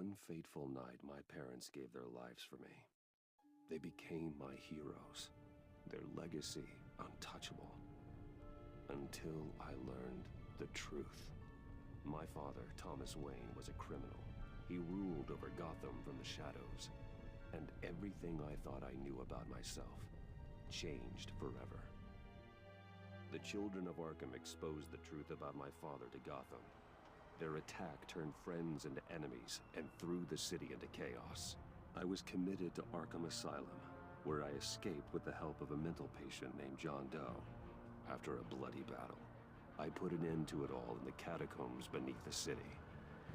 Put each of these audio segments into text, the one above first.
One fateful night, my parents gave their lives for me. They became my heroes, their legacy untouchable. Until I learned the truth. My father, Thomas Wayne, was a criminal. He ruled over Gotham from the shadows. And everything I thought I knew about myself changed forever. The children of Arkham exposed the truth about my father to Gotham. Their attack turned friends into enemies and threw the city into chaos. I was committed to Arkham Asylum, where I escaped with the help of a mental patient named John Doe. After a bloody battle, I put an end to it all in the catacombs beneath the city.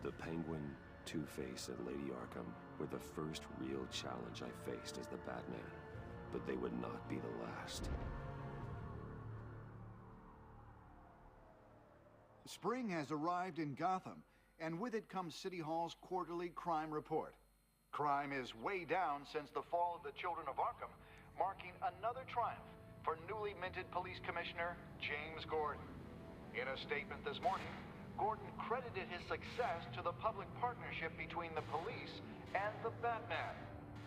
The Penguin, Two-Face, and Lady Arkham were the first real challenge I faced as the Batman, but they would not be the last. Spring has arrived in Gotham, and with it comes City Hall's quarterly crime report. Crime is way down since the fall of the Children of Arkham, marking another triumph for newly minted Police Commissioner James Gordon. In a statement this morning, Gordon credited his success to the public partnership between the police and the Batman.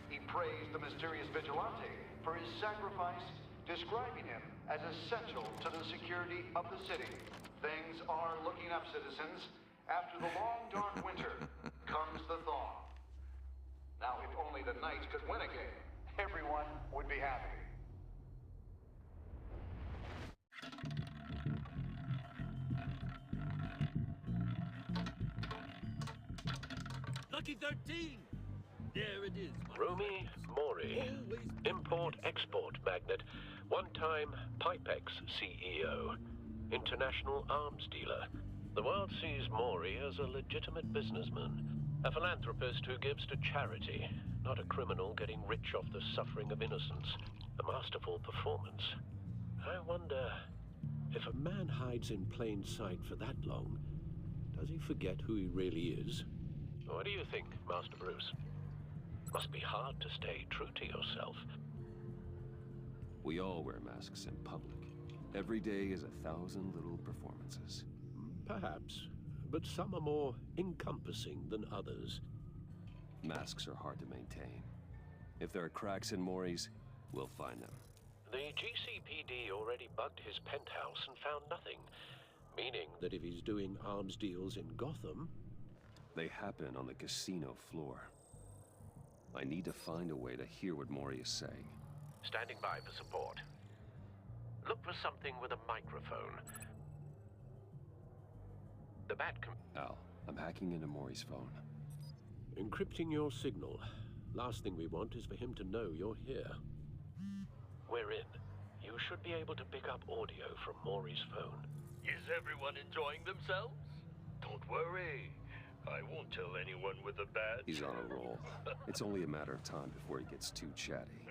He praised the mysterious vigilante for his sacrifice, describing him as essential to the security of the city. Things are looking up, citizens. After the long, dark winter comes the thaw. Now, if only the Knights could win a game, everyone would be happy. Lucky 13! There it is. Rumi Mori, import-export magnate, one-time Pipex CEO, international arms dealer. The world sees Mori as a legitimate businessman, a philanthropist who gives to charity, not a criminal getting rich off the suffering of innocence. A masterful performance. I wonder, if a man hides in plain sight for that long, does he forget who he really is? What do you think, Master Bruce? Must be hard to stay true to yourself. We all wear masks in public. Every day is 1,000 little performances. Perhaps, but some are more encompassing than others. Masks are hard to maintain. If there are cracks in Mori's, we'll find them. The GCPD already bugged his penthouse and found nothing, meaning that if he's doing arms deals in Gotham... They happen on the casino floor. I need to find a way to hear what Mori is saying. Standing by for support. Look for something with a microphone. The Al, I'm hacking into Mori's phone. Encrypting your signal. Last thing we want is for him to know you're here. We're in. You should be able to pick up audio from Mori's phone. Is everyone enjoying themselves? Don't worry. I won't tell anyone with a badge. He's on a roll. It's only a matter of time before he gets too chatty.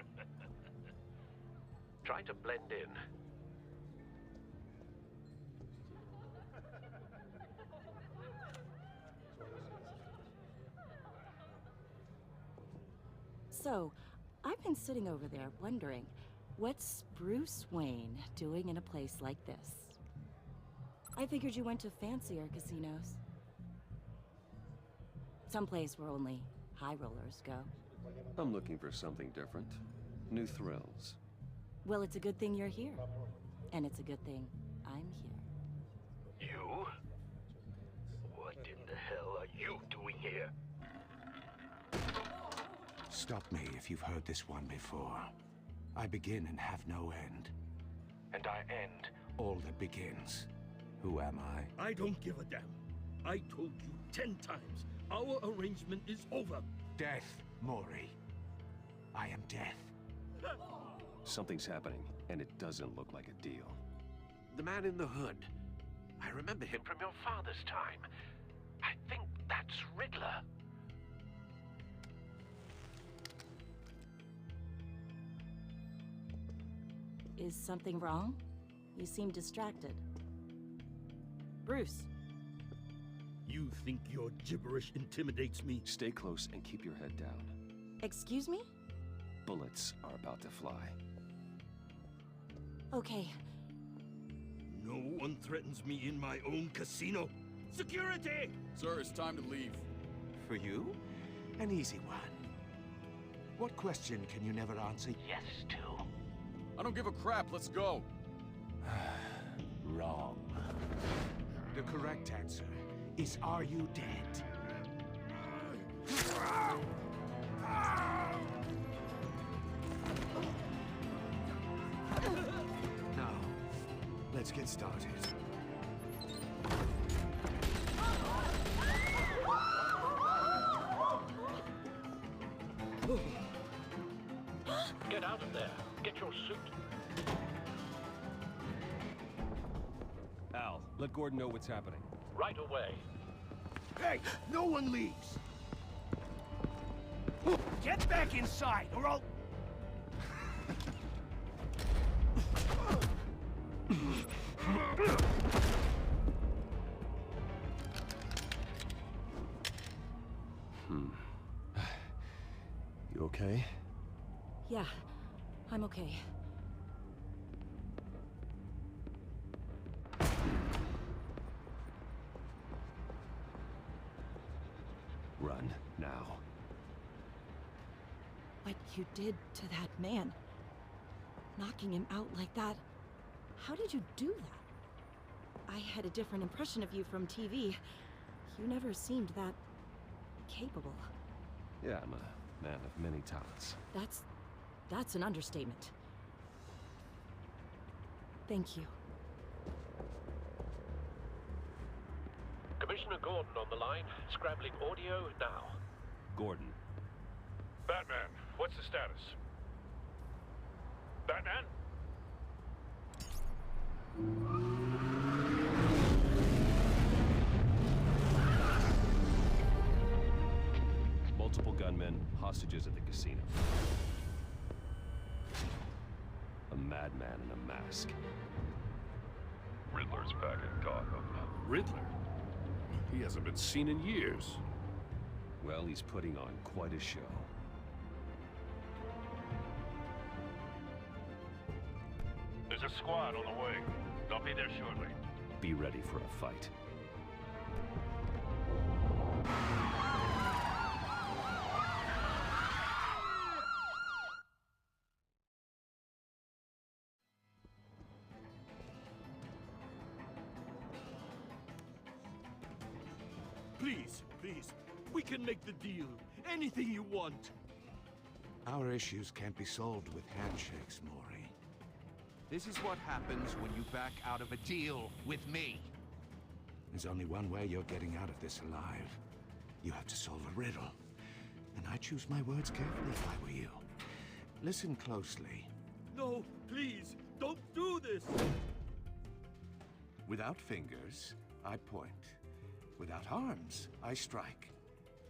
Try to blend in. So, I've been sitting over there wondering, what's Bruce Wayne doing in a place like this? I figured you went to fancier casinos. Someplace where only high rollers go. I'm looking for something different. New thrills. Well, it's a good thing you're here. And it's a good thing I'm here. You? What in the hell are you doing here? Stop me if you've heard this one before. I begin and have no end. And I end all that begins. Who am I? I don't give a damn. I told you 10 times. Our arrangement is over. Death, Mori. I am death. Something's happening, and it doesn't look like a deal. The man in the hood. I remember him from your father's time. I think that's Riddler. Is something wrong? You seem distracted. Bruce. You think your gibberish intimidates me? Stay close and keep your head down. Excuse me? Bullets are about to fly. Okay. No one threatens me in my own casino. Security! Sir, it's time to leave. For you, An easy one. What question can you never answer yes to? I don't give a crap, let's go. Wrong. The correct answer is, are you dead? Now, let's get started. Get out of there. Get your suit. Al, let Gordon know what's happening. Right away. Hey, no one leaves! Get back inside, or I'll... You okay? Yeah, I'm okay. Run, now. What you did to that man, knocking him out like that, how did you do that? I had a different impression of you from TV. You never seemed that capable. Yeah, I'm a man of many talents. That's an understatement. Thank you. Commissioner Gordon on the line. Scrabbling audio now. Gordon. Batman, what's the status? Batman? Multiple gunmen, hostages at the casino. A madman in a mask. Riddler's back in Gotham. Riddler? He hasn't been seen in years. Well, he's putting on quite a show. There's a squad on the way. They'll be there shortly. Be ready for a fight. Please, please, we can make the deal. Anything you want. Our issues can't be solved with handshakes, Maury. This is what happens when you back out of a deal with me. There's only one way you're getting out of this alive. You have to solve a riddle. And I choose my words carefully if I were you. Listen closely. No, please, don't do this. Without fingers, I point. Without arms, I strike.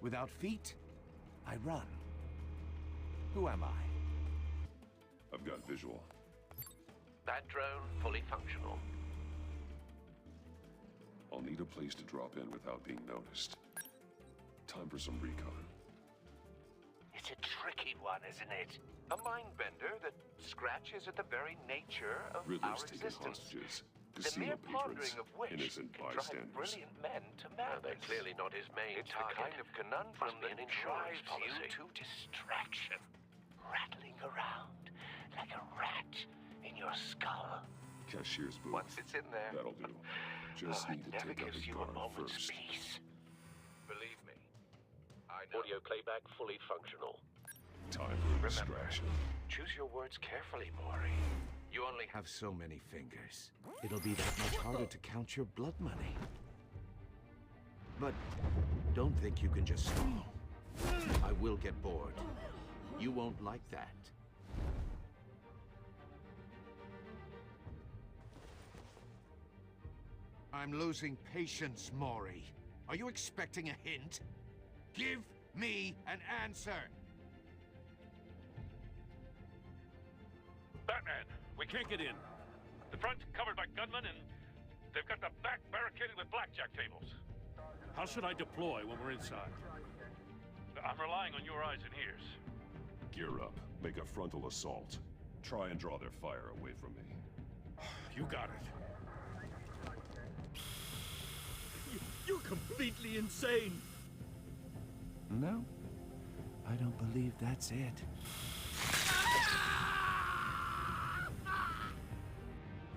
Without feet, I run. Who am I? I've got visual. That drone fully functional. I'll need a place to drop in without being noticed. Time for some recon. It's a tricky one, isn't it? A mind bender that scratches at the very nature of Riddler's our taking existence. hostages. The Casino mere pondering patrons, of which innocent can drive bystanders. brilliant men to madness. They're clearly not his main It's target. the kind of conundrum Must be that an insurance drives you policy. to distraction. Rattling around like a rat in your skull. Cashier's booth. Once it's in there, That'll do. Just need it to never take out gives the you a guard moment's first. peace. Believe me, I know. Audio playback fully functional. Time for a Remember, distraction. choose your words carefully, Maury. You only have... Have so many fingers. It'll be that much harder to count your blood money. But don't think you can just stall. I will get bored. You won't like that. I'm losing patience, Maury. Are you expecting a hint? Give me an answer! Batman, we can't get in. The front's covered by gunmen and they've got the back barricaded with blackjack tables. How should I deploy when we're inside? I'm relying on your eyes and ears. Gear up. Make a frontal assault. Try and draw their fire away from me. You got it. You're completely insane. No? I don't believe that's it.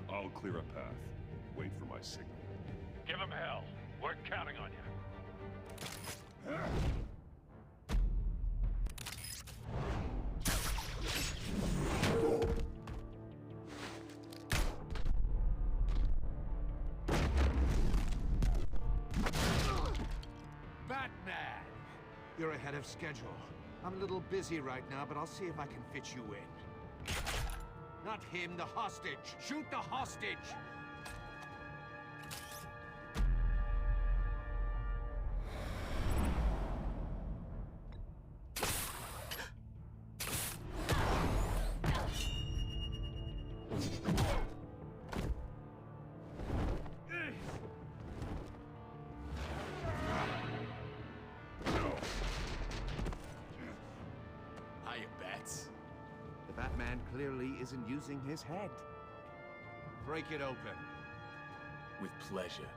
I'll clear a path. Wait for my signal. Give him hell. We're counting on you. Batman! You're ahead of schedule. I'm a little busy right now, but I'll see if I can fit you in. Not him, the hostage! Shoot the hostage! The Batman clearly isn't using his head. Break it open. With pleasure.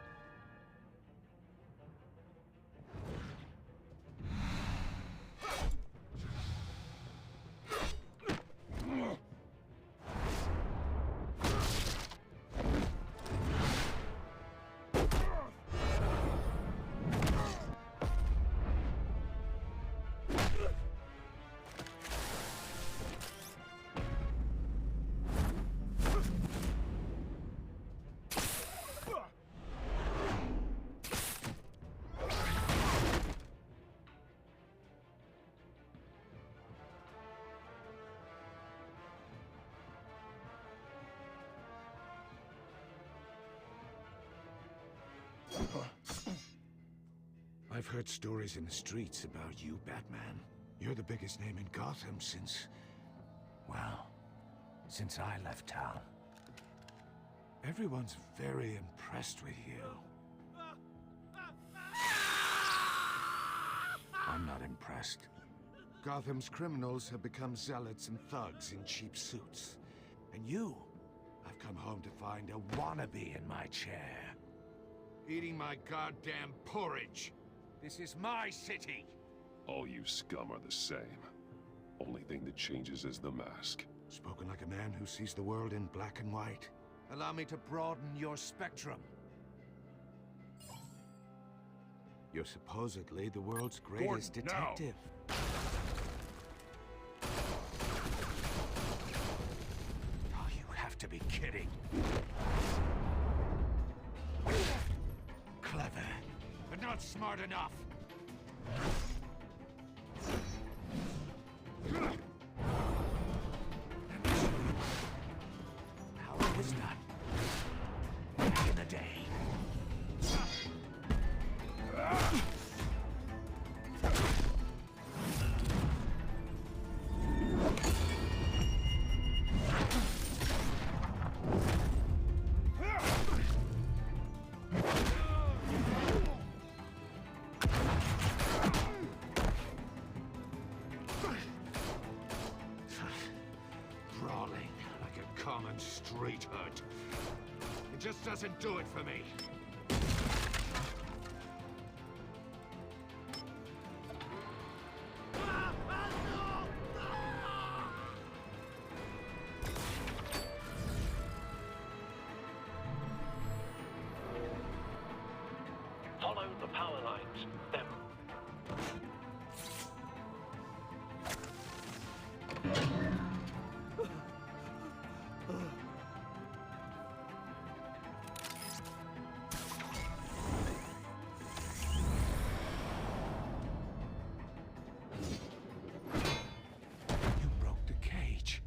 I've heard stories in the streets about you, Batman. You're the biggest name in Gotham since... well, since I left town. Everyone's very impressed with you. I'm not impressed. Gotham's criminals have become zealots and thugs in cheap suits. And you, I've come home to find a wannabe in my chair. Eating my goddamn porridge. This is my city! All you scum are the same. Only thing that changes is the mask. Spoken like a man who sees the world in black and white. Allow me to broaden your spectrum. You're supposedly the world's greatest detective. Oh, you have to be kidding. Clever, but not smart enough. How it was done back in the day. Brawling like a common street hood. It just doesn't do it for me. Follow the power lines. Them. You broke the cage.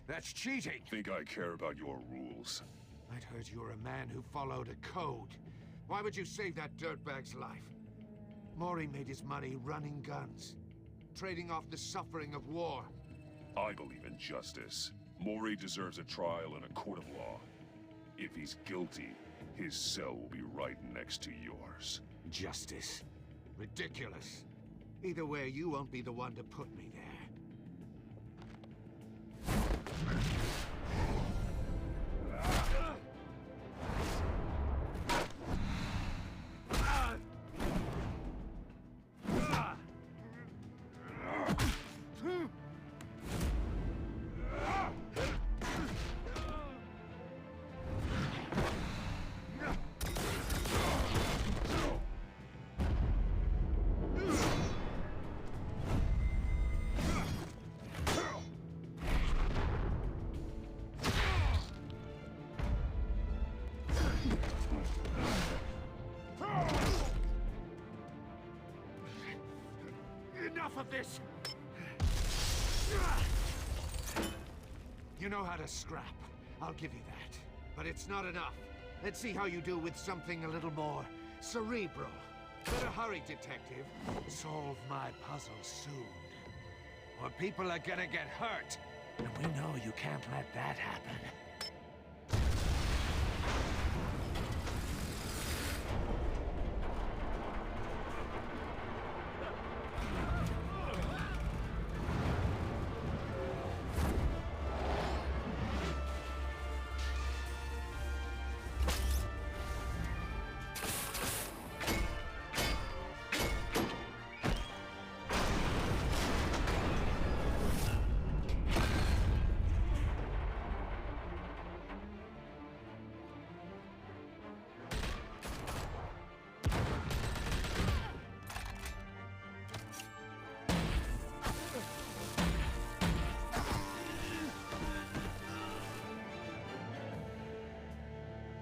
That's cheating. Think I care about your rules? I'd heard you were a man who followed a code. Why would you save that dirtbag's life? Mori made his money running guns, trading off the suffering of war. I believe in justice. Mori deserves a trial in a court of law. If he's guilty, his cell will be right next to yours. Justice. Ridiculous. Either way, you won't be the one to put me there. of this! You know how to scrap. I'll give you that. But it's not enough. Let's see how you do with something a little more cerebral. Better hurry, detective. Solve my puzzle soon. Or people are gonna get hurt. And we know you can't let that happen.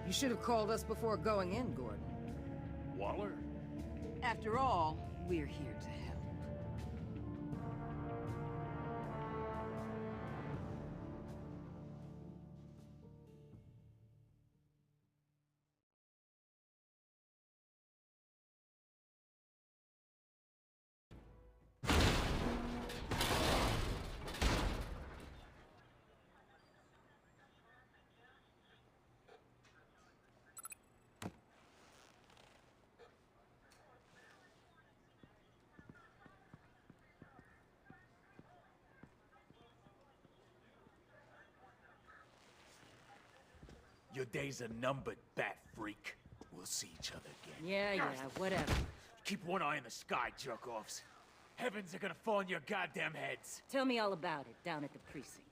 You should have called us before going in, Gordon. Waller? After all, we're here to help. Your days are numbered, bat freak. We'll see each other again. Yeah, whatever. Keep one eye in the sky, jerk-offs. Heavens are gonna fall on your goddamn heads. Tell me all about it down at the precinct.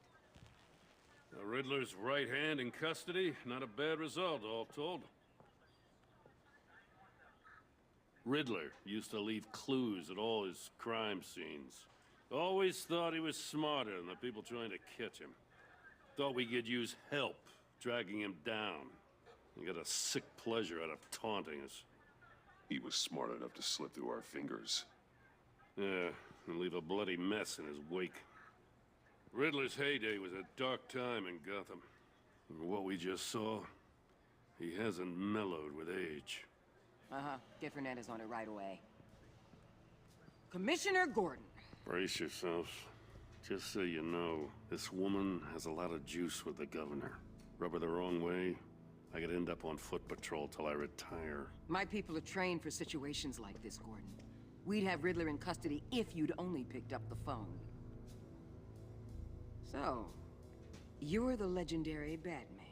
The Riddler's right hand in custody? Not a bad result, all told. Riddler used to leave clues at all his crime scenes. Always thought he was smarter than the people trying to catch him. Thought we could use help dragging him down. He got a sick pleasure out of taunting us. He was smart enough to slip through our fingers. Yeah, and leave a bloody mess in his wake. Riddler's heyday was a dark time in Gotham. And what we just saw, he hasn't mellowed with age. Uh-huh. Get Fernandez on it right away. Commissioner Gordon. Brace yourselves. Just so you know, this woman has a lot of juice with the governor. Rub her the wrong way, I could end up on foot patrol till I retire. My people are trained for situations like this, Gordon. We'd have Riddler in custody if you'd only picked up the phone. So, you're the legendary Batman.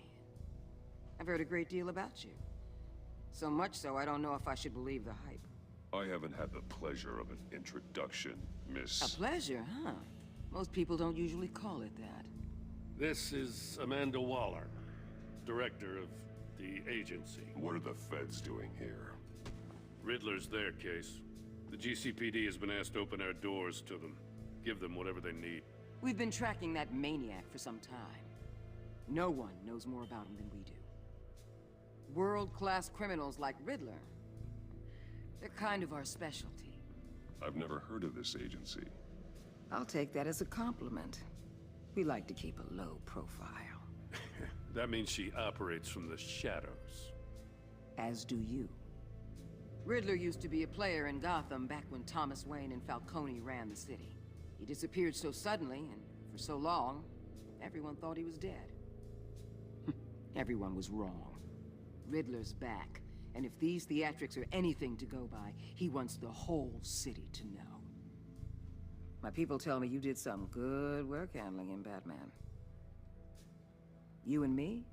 I've heard a great deal about you. So much so, I don't know if I should believe the hype. I haven't had the pleasure of an introduction, Miss... A pleasure, huh? Most people don't usually call it that. This is Amanda Waller, director of the agency. What are the feds doing here? Riddler's their case. The GCPD has been asked to open our doors to them. Give them whatever they need. We've been tracking that maniac for some time. No one knows more about him than we do. World-class criminals like Riddler. They're kind of our specialty. I've never heard of this agency. I'll take that as a compliment. We like to keep a low profile. That means she operates from the shadows. As do you. Riddler used to be a player in Gotham back when Thomas Wayne and Falcone ran the city. He disappeared so suddenly, and for so long, everyone thought he was dead. Everyone was wrong. Riddler's back, and if these theatrics are anything to go by, he wants the whole city to know. My people tell me you did some good work handling him, Batman. You and me?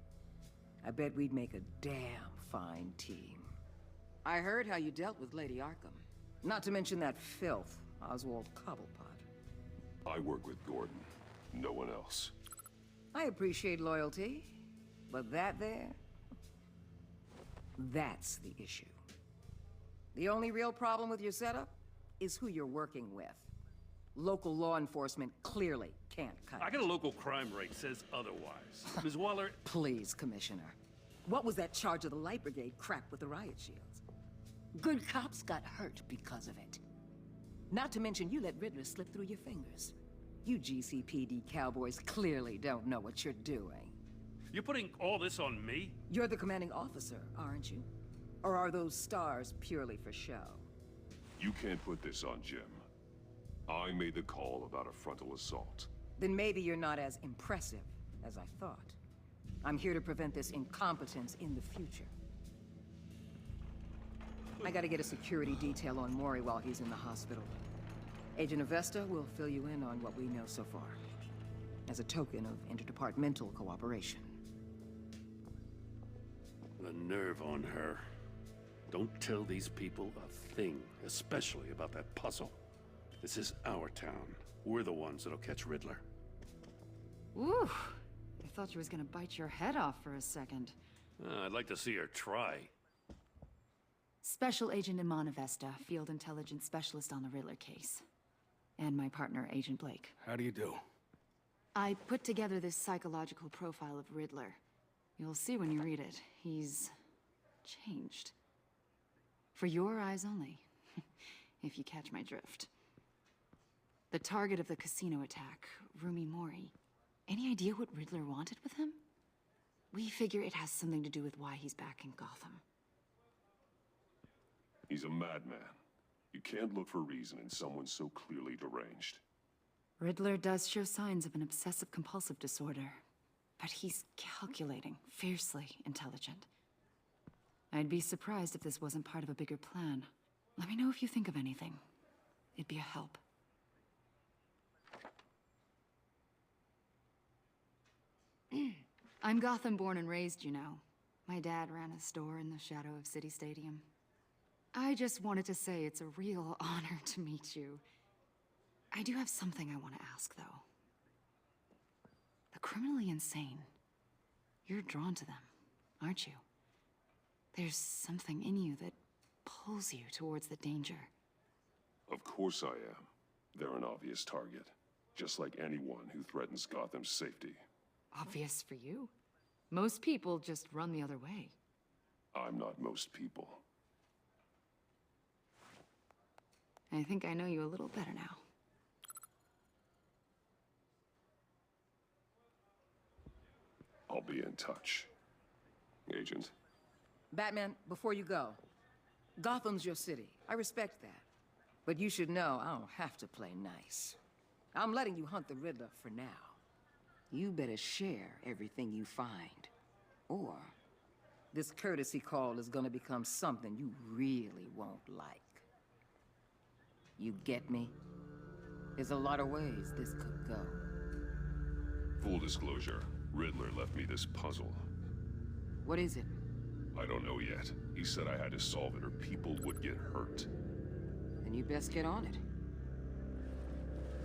I bet we'd make a damn fine team. I heard how you dealt with Lady Arkham. Not to mention that filth, Oswald Cobblepot. I work with Gordon. No one else. I appreciate loyalty, but that there... that's the issue. The only real problem with your setup is who you're working with. Local law enforcement clearly can't cut I got a local crime rate says otherwise. Ms. Waller... Please, Commissioner. What was that charge of the Light Brigade crap with the riot shields? Good cops got hurt because of it. Not to mention you let Riddler slip through your fingers. You GCPD cowboys clearly don't know what you're doing. You're putting all this on me? You're the commanding officer, aren't you? Or are those stars purely for show? You can't put this on Jim. I made the call about a frontal assault. Then maybe you're not as impressive as I thought. I'm here to prevent this incompetence in the future. I gotta get a security detail on Mori while he's in the hospital. Agent Avesta will fill you in on what we know so far, as a token of interdepartmental cooperation. The nerve on her. Don't tell these people a thing, especially about that puzzle. This is our town. We're the ones that'll catch Riddler. Ooh, I thought you was gonna bite your head off for a second. I'd like to see her try. Special Agent Iman Avesta, Field Intelligence Specialist on the Riddler case. And my partner, Agent Blake. How do you do? I put together this psychological profile of Riddler. You'll see when you read it. He's changed. For your eyes only, if you catch my drift. The target of the casino attack, Rumi Mori. Any idea what Riddler wanted with him? We figure it has something to do with why he's back in Gotham. He's a madman. You can't look for reason in someone so clearly deranged. Riddler does show signs of an obsessive-compulsive disorder, but he's calculating, fiercely intelligent. I'd be surprised if this wasn't part of a bigger plan. Let me know if you think of anything. It'd be a help. I'm Gotham born and raised, you know. My dad ran a store in the shadow of City Stadium. I just wanted to say it's a real honor to meet you. I do have something I want to ask, though. The criminally insane. You're drawn to them, aren't you? There's something in you that pulls you towards the danger. Of course I am. They're an obvious target. Just like anyone who threatens Gotham's safety. Obvious for you? Most people just run the other way. I'm not most people. I think I know you a little better now. I'll be in touch. Agent. Batman, before you go, Gotham's your city. I respect that. But you should know I don't have to play nice. I'm letting you hunt the Riddler for now. You better share everything you find. Or this courtesy call is gonna become something you really won't like. You get me? There's a lot of ways this could go. Full disclosure, Riddler left me this puzzle. What is it? I don't know yet. He said I had to solve it or people would get hurt. Then you best get on it.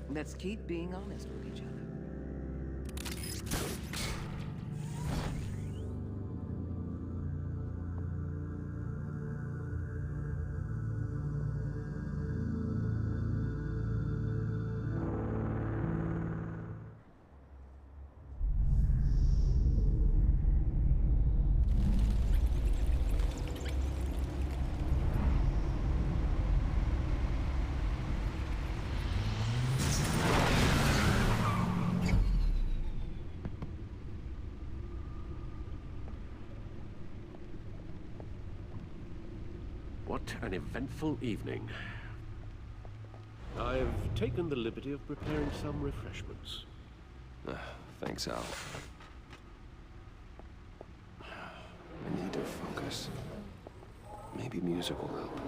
Let's keep being honest with each other. What an eventful evening. I've taken the liberty of preparing some refreshments. Thanks, Al. I need to focus. Maybe music will help.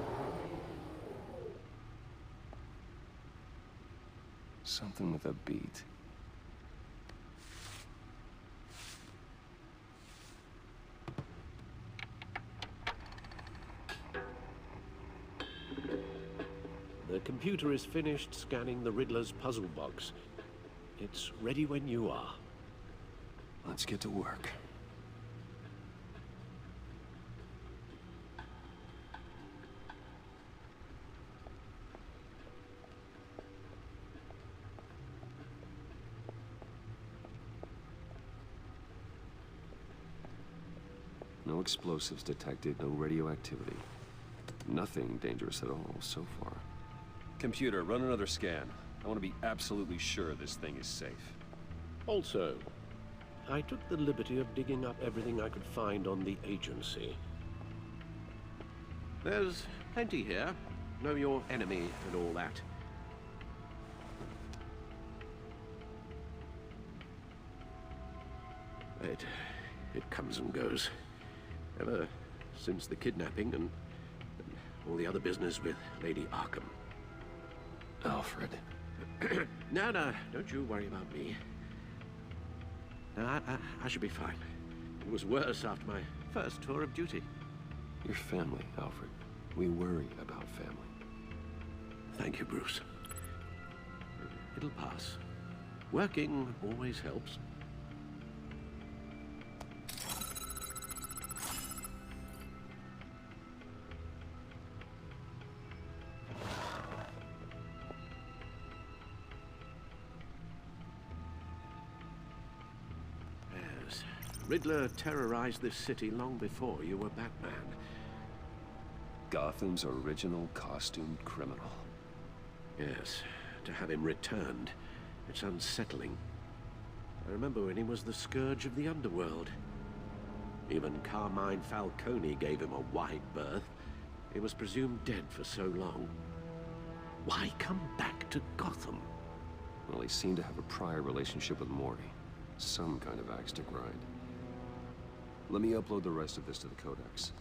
Something with a beat. The computer is finished scanning the Riddler's puzzle box. It's ready when you are. Let's get to work. No explosives detected, no radioactivity. Nothing dangerous at all so far. Computer, run another scan. I want to be absolutely sure this thing is safe. Also, I took the liberty of digging up everything I could find on the agency. There's plenty here. Know your enemy and all that. It comes and goes. Ever since the kidnapping and all the other business with Lady Arkham. Alfred. No, don't you worry about me. No, I should be fine. It was worse after my first tour of duty. Your family, Alfred. We worry about family. Thank you, Bruce. It'll pass. Working always helps. Yes. Riddler terrorized this city long before you were Batman. Gotham's original costumed criminal. Yes, to have him returned, it's unsettling. I remember when he was the scourge of the underworld. Even Carmine Falcone gave him a wide berth. He was presumed dead for so long. Why come back to Gotham? Well, he seemed to have a prior relationship with Morty. Some kind of axe to grind. Let me upload the rest of this to the Codex.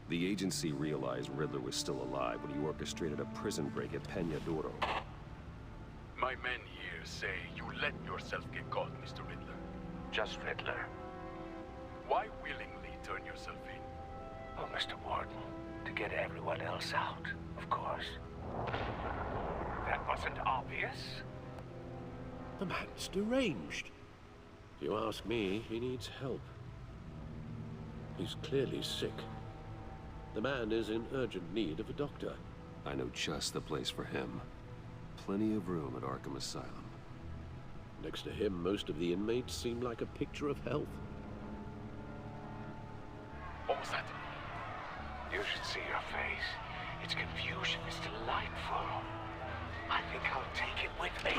The agency realized Riddler was still alive when he orchestrated a prison break at Peña Duro. My men here say you let yourself get caught, Mr. Riddler. Just Riddler. Why willingly turn yourself in? Oh, Mr. Warden, to get everyone else out, of course. That wasn't obvious. The man's deranged. If you ask me, he needs help. He's clearly sick. The man is in urgent need of a doctor. I know just the place for him. Plenty of room at Arkham Asylum. Next to him, most of the inmates seem like a picture of health. What was that? You should see your face. Its confusion is delightful. I think I'll take it with me.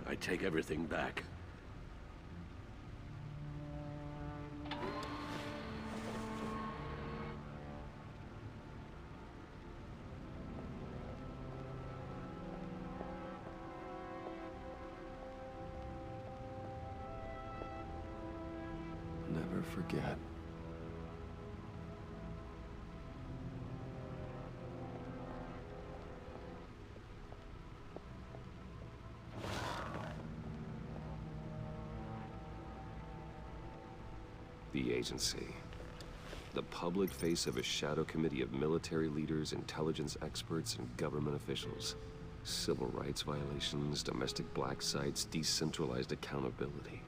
I take everything back. Never forget. The agency. The public face of a shadow committee of military leaders, intelligence experts, and government officials. Civil rights violations, domestic black sites, decentralized accountability.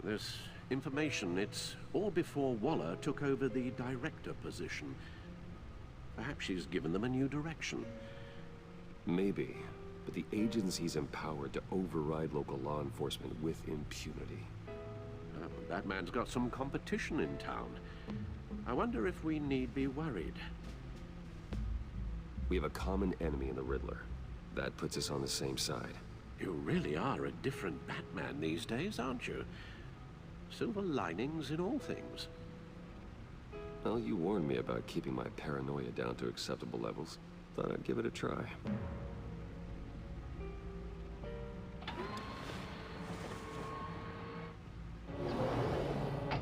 This information, it's all before Waller took over the director position. Perhaps she's given them a new direction. Maybe, but the agency's empowered to override local law enforcement with impunity. Batman's got some competition in town. I wonder if we need be worried. We have a common enemy in the Riddler. That puts us on the same side. You really are a different Batman these days, aren't you? Silver linings in all things. Well, you warned me about keeping my paranoia down to acceptable levels. Thought I'd give it a try.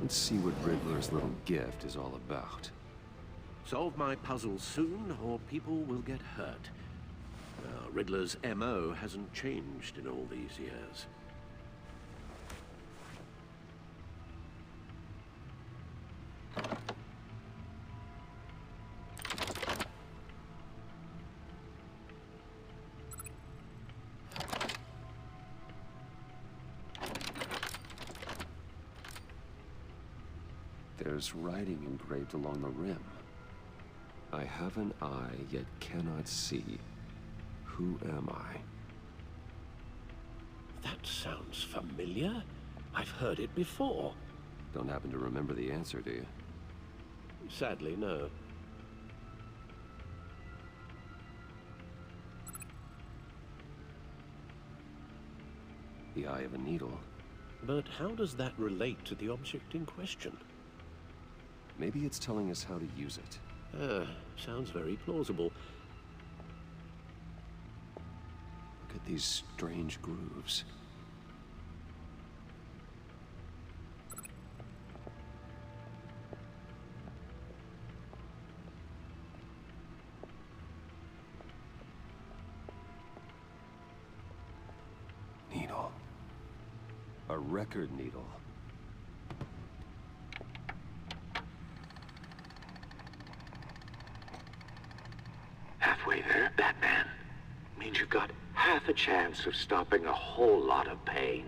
Let's see what Riddler's little gift is all about. Solve my puzzle soon, or people will get hurt. Riddler's MO hasn't changed in all these years. There's writing engraved along the rim. I have an eye, yet cannot see. Who am I? That sounds familiar. I've heard it before. Don't happen to remember the answer, do you? Sadly, no. The eye of a needle. But how does that relate to the object in question? Maybe it's telling us how to use it. Sounds very plausible. Look at these strange grooves. Needle. A record needle. Halfway there, Batman. Means you've got half a chance of stopping a whole lot of pain.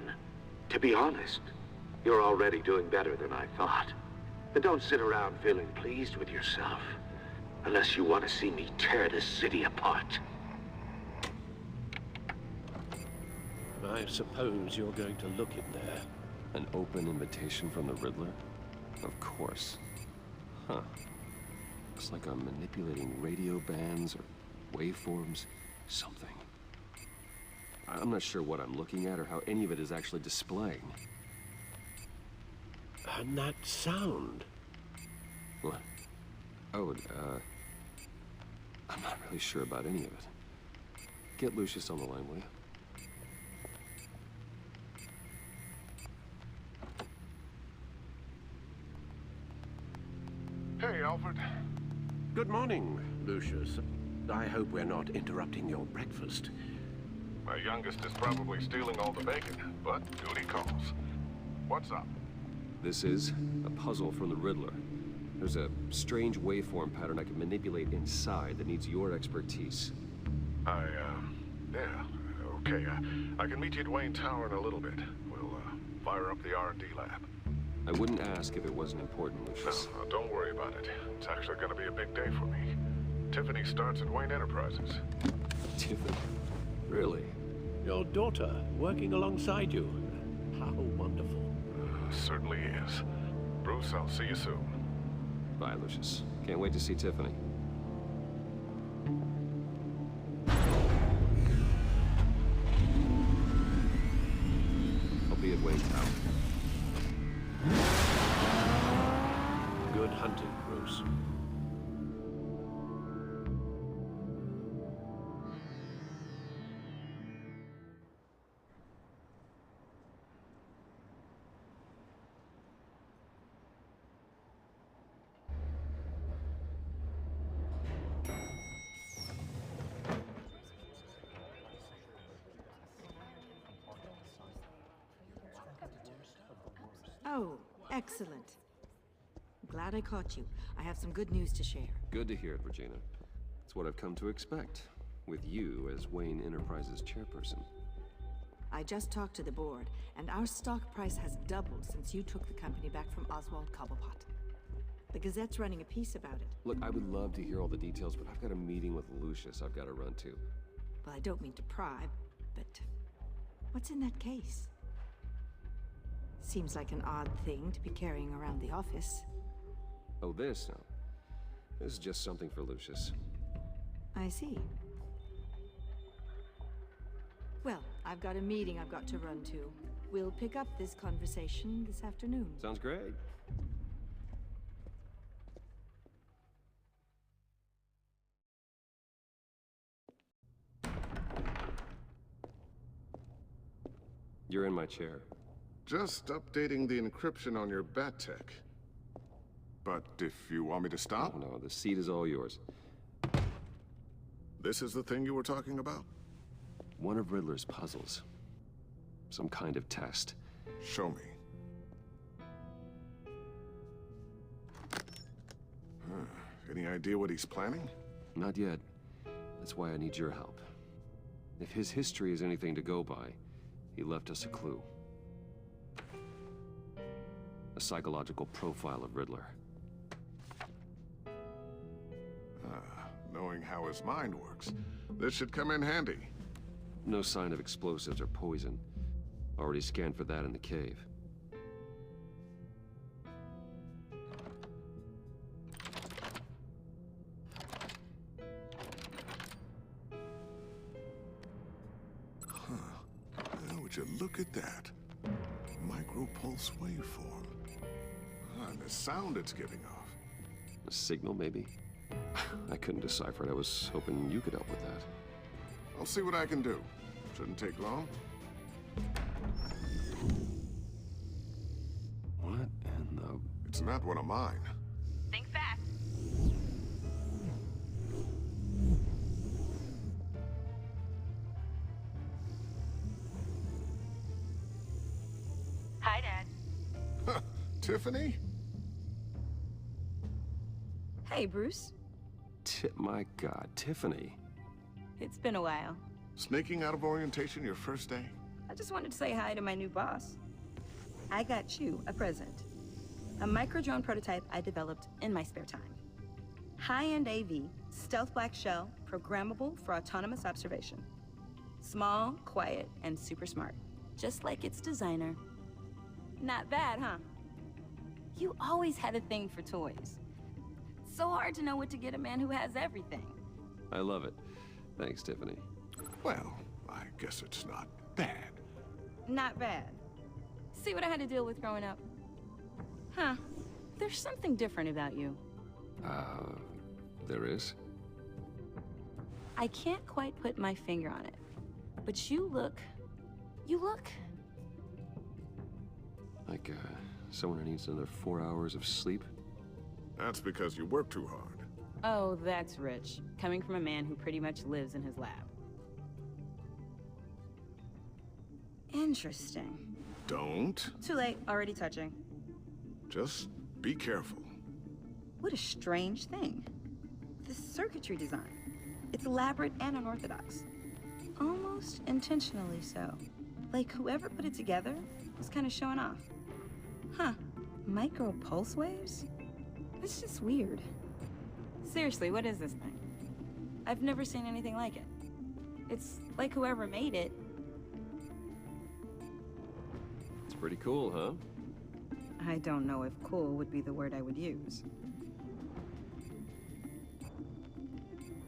To be honest, you're already doing better than I thought. But don't sit around feeling pleased with yourself. Unless you want to see me tear this city apart. I suppose you're going to look in there. An open invitation from the Riddler? Of course. Huh. Looks like I'm manipulating radio bands or waveforms. Something. I'm not sure what I'm looking at or how any of it is actually displaying. And that sound. What? Oh, I'm not really sure about any of it. Get Lucius on the line, will you? Hey, Alfred. Good morning, Lucius. I hope we're not interrupting your breakfast. My youngest is probably stealing all the bacon, but duty calls. What's up? This is a puzzle from the Riddler. There's a strange waveform pattern I can manipulate inside that needs your expertise. Yeah, okay. I can meet you at Wayne Tower in a little bit. We'll, fire up the R&D lab. I wouldn't ask if it wasn't important, Lucius. No, don't worry about it. It's actually gonna be a big day for me. Tiffany starts at Wayne Enterprises. Tiffany? Really? Your daughter, working alongside you. How wonderful. Certainly is. Bruce, I'll see you soon. Bye, Lucius. Can't wait to see Tiffany. I'll be at Wayne Tower. Good hunting, Bruce. Oh, excellent. Glad I caught you. I have some good news to share. Good to hear it, Regina. It's what I've come to expect, with you as Wayne Enterprises chairperson. I just talked to the board, and our stock price has doubled since you took the company back from Oswald Cobblepot. The Gazette's running a piece about it. Look, I would love to hear all the details, but I've got a meeting with Lucius I've got to run to. Well, I don't mean to pry, but what's in that case? Seems like an odd thing to be carrying around the office. Oh, this? No. This is just something for Lucius. I see. Well, I've got a meeting I've got to run to. We'll pick up this conversation this afternoon. Sounds great. You're in my chair. Just updating the encryption on your bat tech. But if you want me to stop? No, the seat is all yours. This is the thing you were talking about? One of Riddler's puzzles. Some kind of test. Show me. Any idea what he's planning? Not yet. That's why I need your help. If his history is anything to go by, he left us a clue. A psychological profile of Riddler. Knowing how his mind works, this should come in handy. No sign of explosives or poison. Already scanned for that in the cave. Would you look at that? Micro-pulse waveform. And the sound it's giving off. A signal, maybe? I couldn't decipher it. I was hoping you could help with that. I'll see what I can do. Shouldn't take long. What in the... It's not one of mine. Think fast. Hi, Dad. Tiffany? Hey, Bruce. My God, Tiffany. It's been a while. Sneaking out of orientation your first day? I just wanted to say hi to my new boss. I got you a present. A micro-drone prototype I developed in my spare time. High-end AV, stealth black shell, programmable for autonomous observation. Small, quiet, and super smart. Just like its designer. Not bad, huh? You always had a thing for toys. So hard to know what to get a man who has everything. I love it. Thanks, Tiffany. Well, I guess it's not bad. Not bad. See what I had to deal with growing up? Huh. There's something different about you. There is? I can't quite put my finger on it. But you look... Like, someone who needs another 4 hours of sleep? That's because you work too hard. Oh, that's rich. Coming from a man who pretty much lives in his lab. Interesting. Don't. Too late. Already touching. Just be careful. What a strange thing. The circuitry design. It's elaborate and unorthodox. Almost intentionally so. Like whoever put it together was kind of showing off. Huh. Micro pulse waves? That's just weird. Seriously, what is this thing? I've never seen anything like it. It's like whoever made it. It's pretty cool, huh? I don't know if cool would be the word I would use.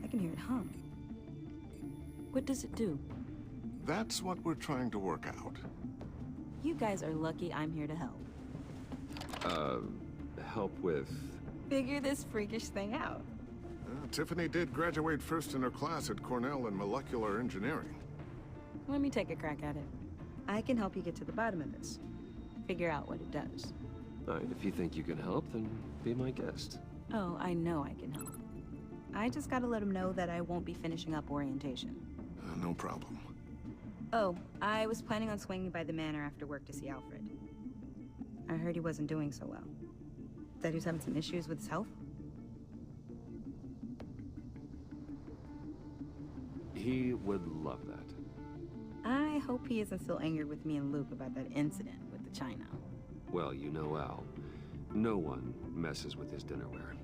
I can hear it hum. What does it do? That's what we're trying to work out. You guys are lucky I'm here to help. Help with... Figure this freakish thing out. Tiffany did graduate first in her class at Cornell in molecular engineering. Let me take a crack at it. I can help you get to the bottom of this. Figure out what it does. All right, if you think you can help, then be my guest. Oh, I know I can help. I just gotta let him know that I won't be finishing up orientation. No problem. Oh, I was planning on swinging by the manor after work to see Alfred. I heard he wasn't doing so well. That he was having some issues with his health? He would love that. I hope he isn't still angered with me and Luke about that incident with the china. Well, you know Al. No one messes with his dinnerware.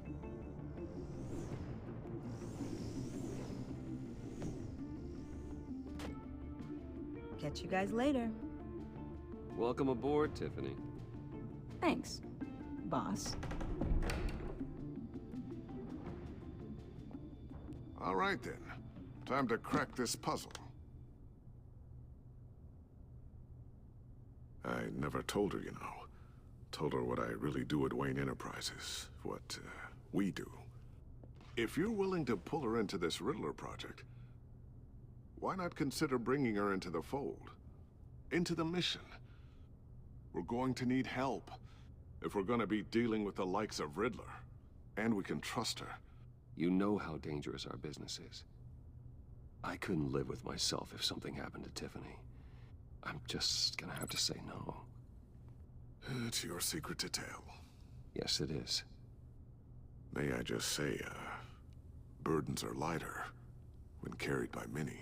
Catch you guys later. Welcome aboard, Tiffany. Thanks, boss. All right, then. Time to crack this puzzle. I never told her, you know. Told her what I really do at Wayne Enterprises. What, we do. If you're willing to pull her into this Riddler project, why not consider bringing her into the fold? Into the mission? We're going to need help if we're going to be dealing with the likes of Riddler. And we can trust her. You know how dangerous our business is. I couldn't live with myself if something happened to Tiffany. I'm just gonna have to say no. It's your secret to tell. Yes, it is. May I just say, burdens are lighter when carried by many.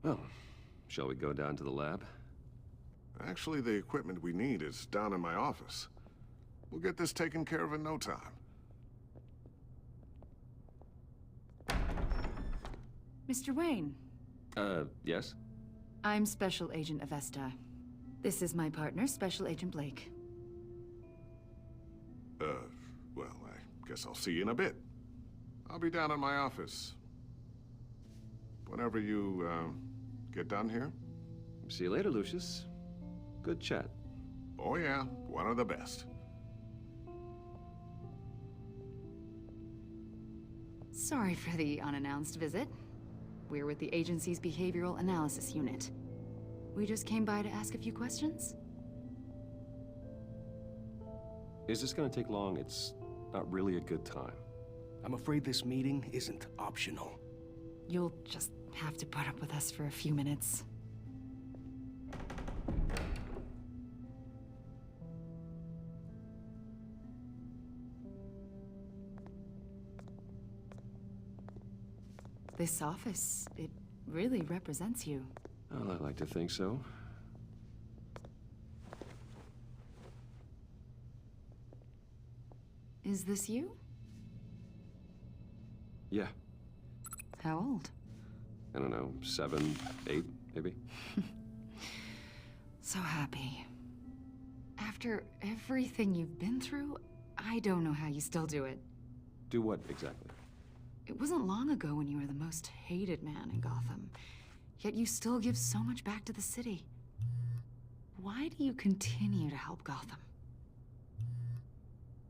Well, shall we go down to the lab? Actually, the equipment we need is down in my office. We'll get this taken care of in no time. Mr. Wayne. Yes? I'm Special Agent Avesta. This is my partner, Special Agent Blake. Well, I guess I'll see you in a bit. I'll be down in my office. Whenever you, get done here? See you later, Lucius. Good chat. Oh yeah, one of the best. Sorry for the unannounced visit. We're with the agency's behavioral analysis unit. We just came by to ask a few questions. Is this gonna take long? It's not really a good time. I'm afraid this meeting isn't optional. You'll just have to put up with us for a few minutes. This office, it really represents you. Well, I like to think so. Is this you? Yeah. How old? I don't know, 7, 8, maybe? So happy. After everything you've been through, I don't know how you still do it. Do what, exactly? It wasn't long ago when you were the most hated man in Gotham, yet you still give so much back to the city. Why do you continue to help Gotham?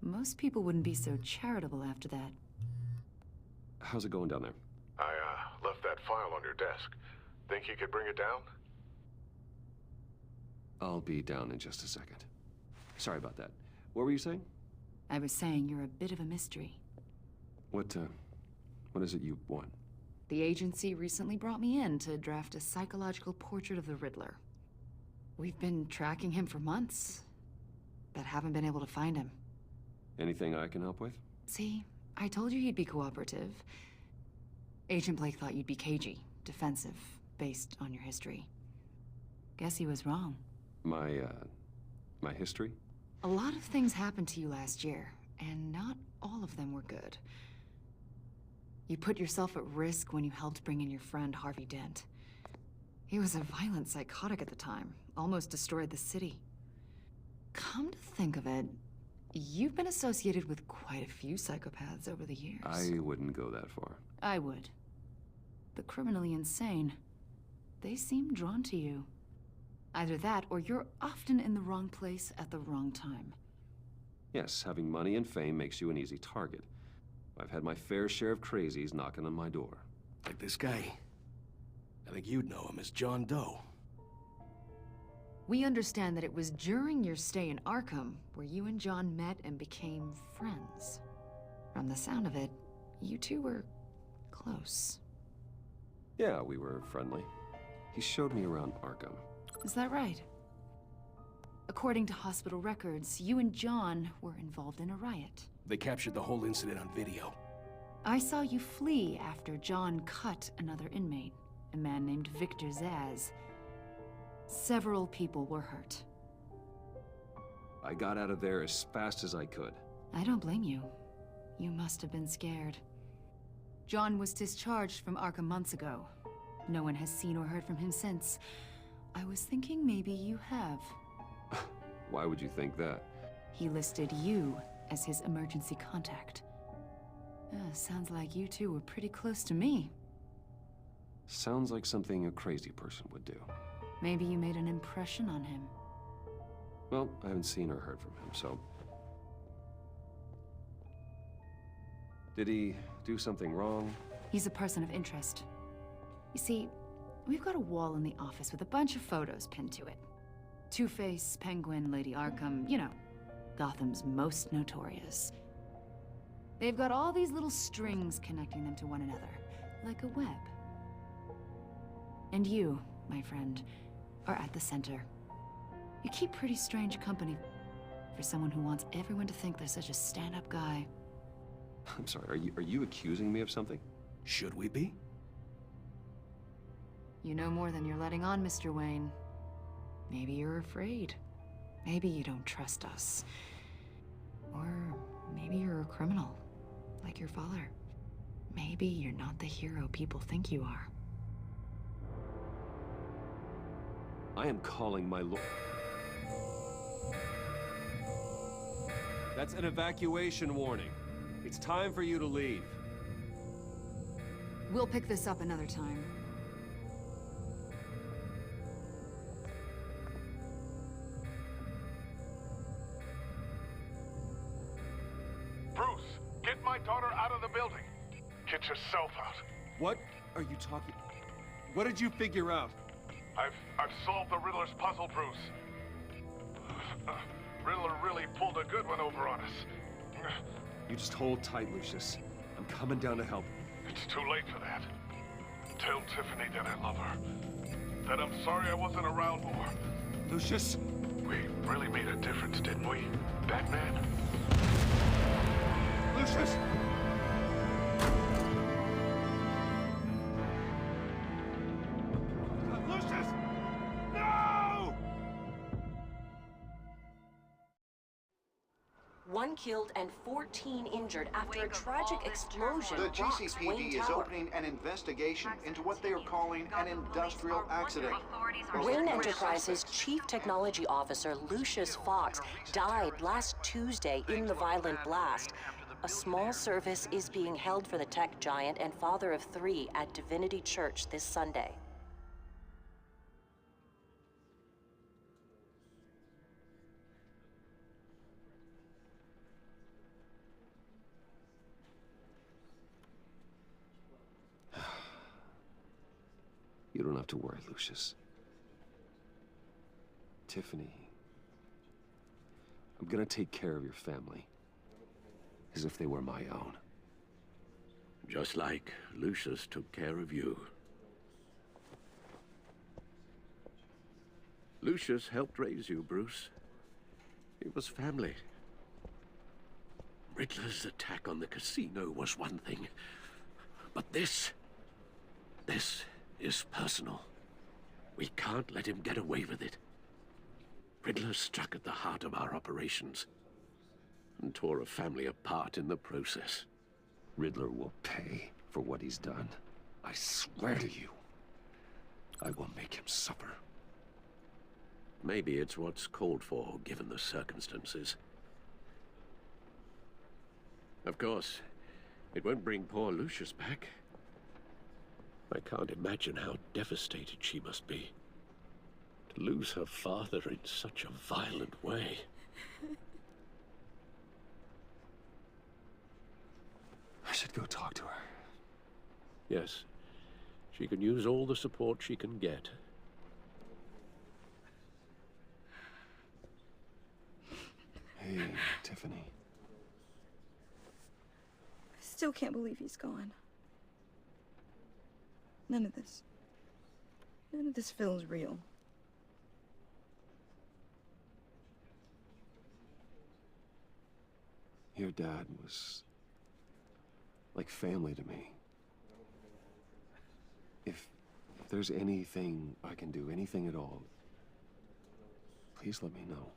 Most people wouldn't be so charitable after that. How's it going down there? I, left that file on your desk. Think you could bring it down? I'll be down in just a second. Sorry about that. What were you saying? I was saying you're a bit of a mystery. What is it you want? The agency recently brought me in to draft a psychological portrait of the Riddler. We've been tracking him for months, but haven't been able to find him. Anything I can help with? See, I told you he'd be cooperative. Agent Blake thought you'd be cagey, defensive, based on your history. Guess he was wrong. My history? A lot of things happened to you last year, and not all of them were good. You put yourself at risk when you helped bring in your friend Harvey Dent. He was a violent psychotic at the time, almost destroyed the city. Come to think of it, you've been associated with quite a few psychopaths over the years. I wouldn't go that far. I would. The criminally insane. They seem drawn to you. Either that, or you're often in the wrong place at the wrong time. Yes, having money and fame makes you an easy target. I've had my fair share of crazies knocking on my door. Like this guy. I think you'd know him as John Doe. We understand that it was during your stay in Arkham where you and John met and became friends. From the sound of it, you two were close. Yeah, we were friendly. He showed me around Arkham. Is that right? According to hospital records, you and John were involved in a riot. They captured the whole incident on video. I saw you flee after John cut another inmate, a man named Victor Zsasz. Several people were hurt. I got out of there as fast as I could. I don't blame you. You must have been scared. John was discharged from Arkham months ago. No one has seen or heard from him since. I was thinking maybe you have. Why would you think that? He listed you as his emergency contact. Sounds like you two were pretty close to me. Sounds like something a crazy person would do. Maybe you made an impression on him. Well, I haven't seen or heard from him, so... Did he do something wrong? He's a person of interest. You see, we've got a wall in the office with a bunch of photos pinned to it. Two-Face, Penguin, Lady Arkham, you know, Gotham's most notorious. They've got all these little strings connecting them to one another, like a web. And you, my friend, are at the center. You keep pretty strange company for someone who wants everyone to think they're such a stand-up guy. I'm sorry, are you accusing me of something? Should we be? You know more than you're letting on, Mr. Wayne. Maybe you're afraid. Maybe you don't trust us. Or maybe you're a criminal, like your father. Maybe you're not the hero people think you are. I am calling my lord. That's an evacuation warning. It's time for you to leave. We'll pick this up another time. sort yourself out. What are you talking? What did you figure out? I've solved the Riddler's puzzle, Bruce. Riddler really pulled a good one over on us. You just hold tight, Lucius. I'm coming down to help. It's too late for that. Tell Tiffany that I love her. That I'm sorry I wasn't around more. Lucius? We really made a difference, didn't we, Batman? Lucius! Lucius! No! One killed and 14 injured after a tragic explosion The rocks GCPD Wayne is Tower. opening an investigation into what they are calling an industrial accident. Wayne Enterprises' Chief Technology Officer, Lucius Fox, died last Tuesday in the violent blast. A small service is being held for the tech giant and father of 3 at Divinity Church this Sunday. You don't have to worry, Lucius. Tiffany, I'm gonna take care of your family. As if they were my own. Just like Lucius took care of you. Lucius helped raise you, Bruce. It was family. Riddler's attack on the casino was one thing. But this is personal. We can't let him get away with it. Riddler struck at the heart of our operations and tore a family apart in the process. Riddler will pay for what he's done. I swear to you, I will make him suffer. Maybe it's what's called for, given the circumstances. Of course, it won't bring poor Lucius back. I can't imagine how devastated she must be. To lose her father in such a violent way. I should go talk to her. Yes, she can use all the support she can get. Hey, Tiffany. I still can't believe he's gone. None of this feels real. Your dad was like family to me. If there's anything I can do, anything at all, please let me know.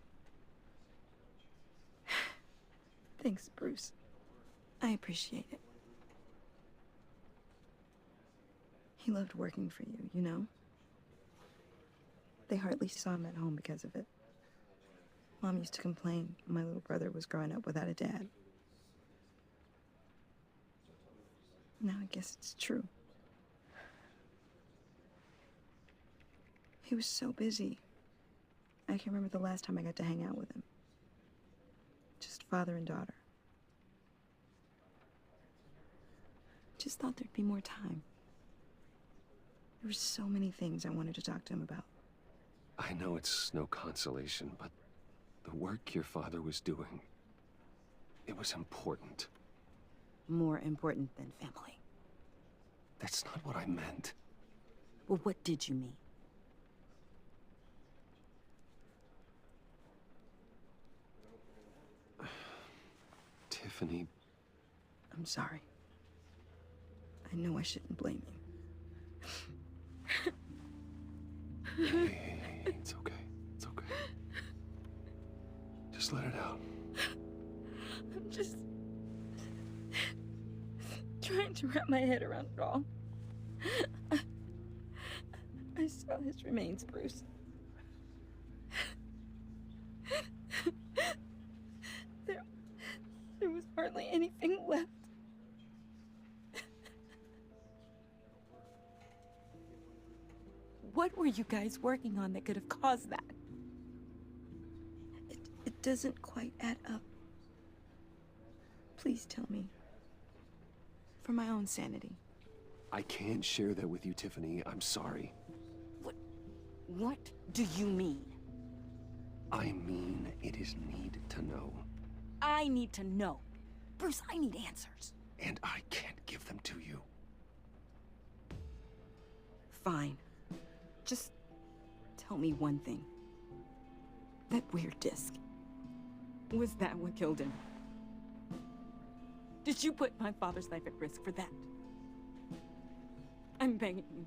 Thanks, Bruce. I appreciate it. He loved working for you, you know? They hardly saw him at home because of it. Mom used to complain my little brother was growing up without a dad. Now I guess it's true. He was so busy. I can remember the last time I got to hang out with him. Just father and daughter. Just thought there'd be more time. There were so many things I wanted to talk to him about. I know it's no consolation, but the work your father was doing, it was important. More important than family. That's not what I meant. Well, what did you mean? Tiffany. I'm sorry. I know I shouldn't blame you. Hey, it's okay. It's okay. Just let it out. I'm just trying to wrap my head around it all. I saw his remains, Bruce. There was hardly anything left. What were you guys working on that could have caused that? It doesn't quite add up. Please tell me. for my own sanity. I can't share that with you, Tiffany. I'm sorry. What do you mean? I mean, it is need to know. I need to know. Bruce, I need answers. And I can't give them to you. Fine. Just tell me one thing. That weird disc. Was that what killed him? Did you put my father's life at risk for that? I'm begging you.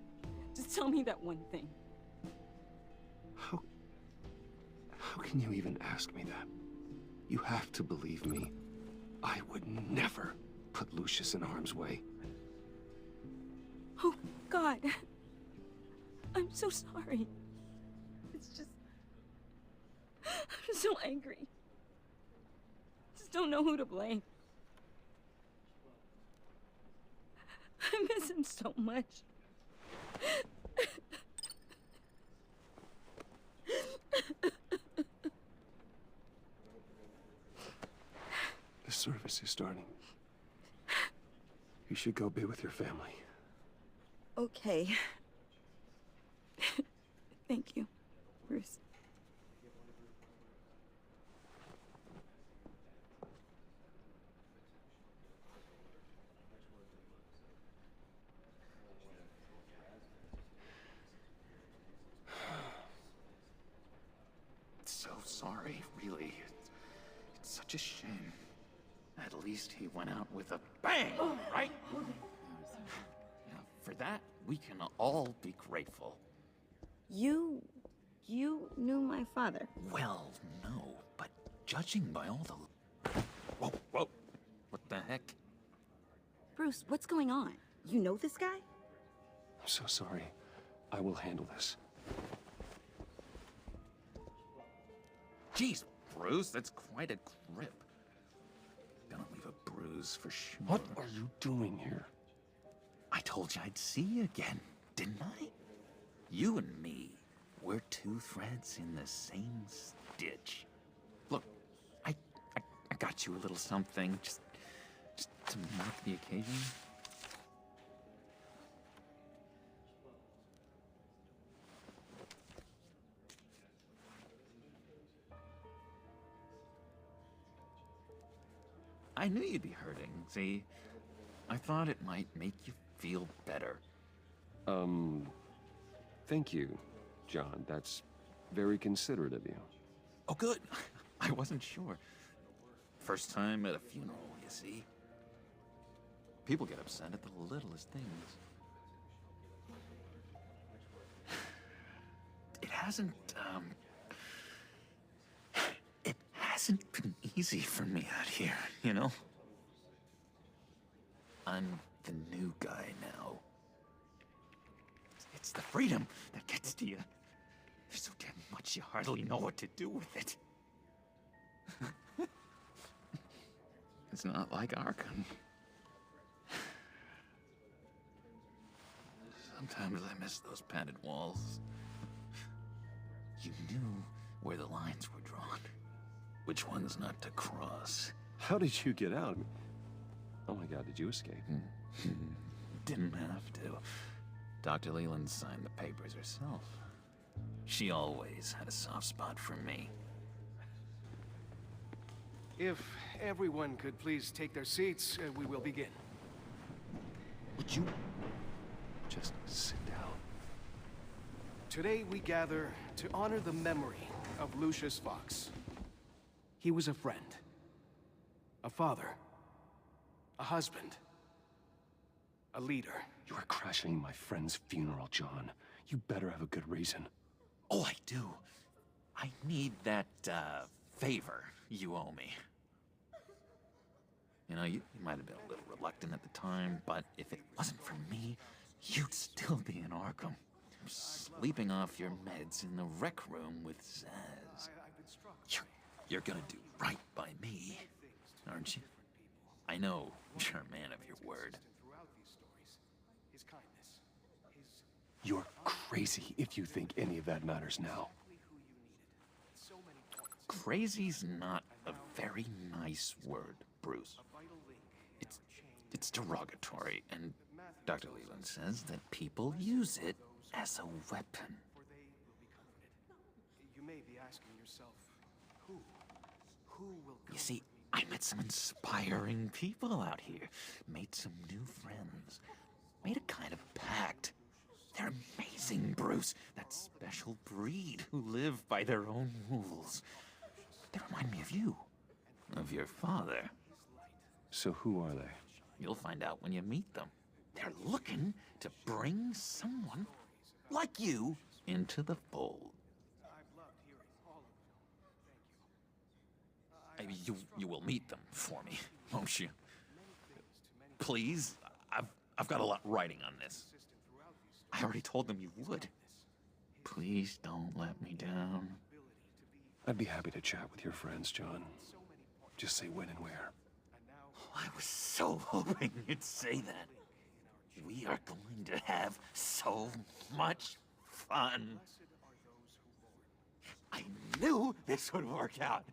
Just tell me that one thing. How can you even ask me that? You have to believe me. I would never put Lucius in harm's way. Oh, God. I'm so sorry. It's just... I'm so angry. Just don't know who to blame. I miss him so much. The service is starting. You should go be with your family. Okay. Thank you, Bruce. So sorry, really. It's such a shame. At least he went out with a bang, right? Yeah, for that, we can all be grateful. You knew my father. Well, no, but judging by all the... Whoa, whoa. What the heck? Bruce, what's going on? You know this guy? I'm so sorry. I will handle this. Jeez, Bruce, that's quite a grip. Gonna leave a bruise for sure. What are you doing here? I told you I'd see you again, didn't I? You and me, we're two threads in the same stitch. Look, I got you a little something, just to mark the occasion. I knew you'd be hurting, see? I thought it might make you feel better. Thank you, John. That's very considerate of you. Oh, good. I wasn't sure. First time at a funeral, you see? People get upset at the littlest things. It hasn't been easy for me out here, you know? I'm the new guy now. It's the freedom that gets to you. There's so damn much you hardly know what to do with it. It's not like Arkham. Sometimes I miss those padded walls. You knew where the lines were drawn. Which ones not to cross. How did you get out? Oh my God, did you escape? Didn't have to. Dr. Leland signed the papers herself. She always had a soft spot for me. If everyone could please take their seats, we will begin. Would you just sit down? Today we gather to honor the memory of Lucius Fox. He was a friend, a father, a husband, a leader. You are crashing my friend's funeral, John. You better have a good reason. Oh, I do. I need that, favor you owe me. You know, you might have been a little reluctant at the time, but if it wasn't for me, you'd still be in Arkham. Sleeping off your meds in the rec room with Zaz. You're gonna do right by me, aren't you? I know you're a man of your word. You're crazy if you think any of that matters now. Crazy's not a very nice word, Bruce. It's derogatory, and Dr. Leland says that people use it as a weapon. You may be asking yourself, who will come? You see, I met some inspiring people out here. Made some new friends. Made a kind of pact. They're amazing, Bruce. That special breed who live by their own rules. They remind me of you. Of your father. So who are they? You'll find out when you meet them. They're looking to bring someone like you into the fold. You will meet them for me, won't you? Please, I've got a lot writing on this. I already told them you would. Please don't let me down. I'd be happy to chat with your friends, John. Just say when and where. I was so hoping you'd say that. We are going to have so much fun. I knew this would work out.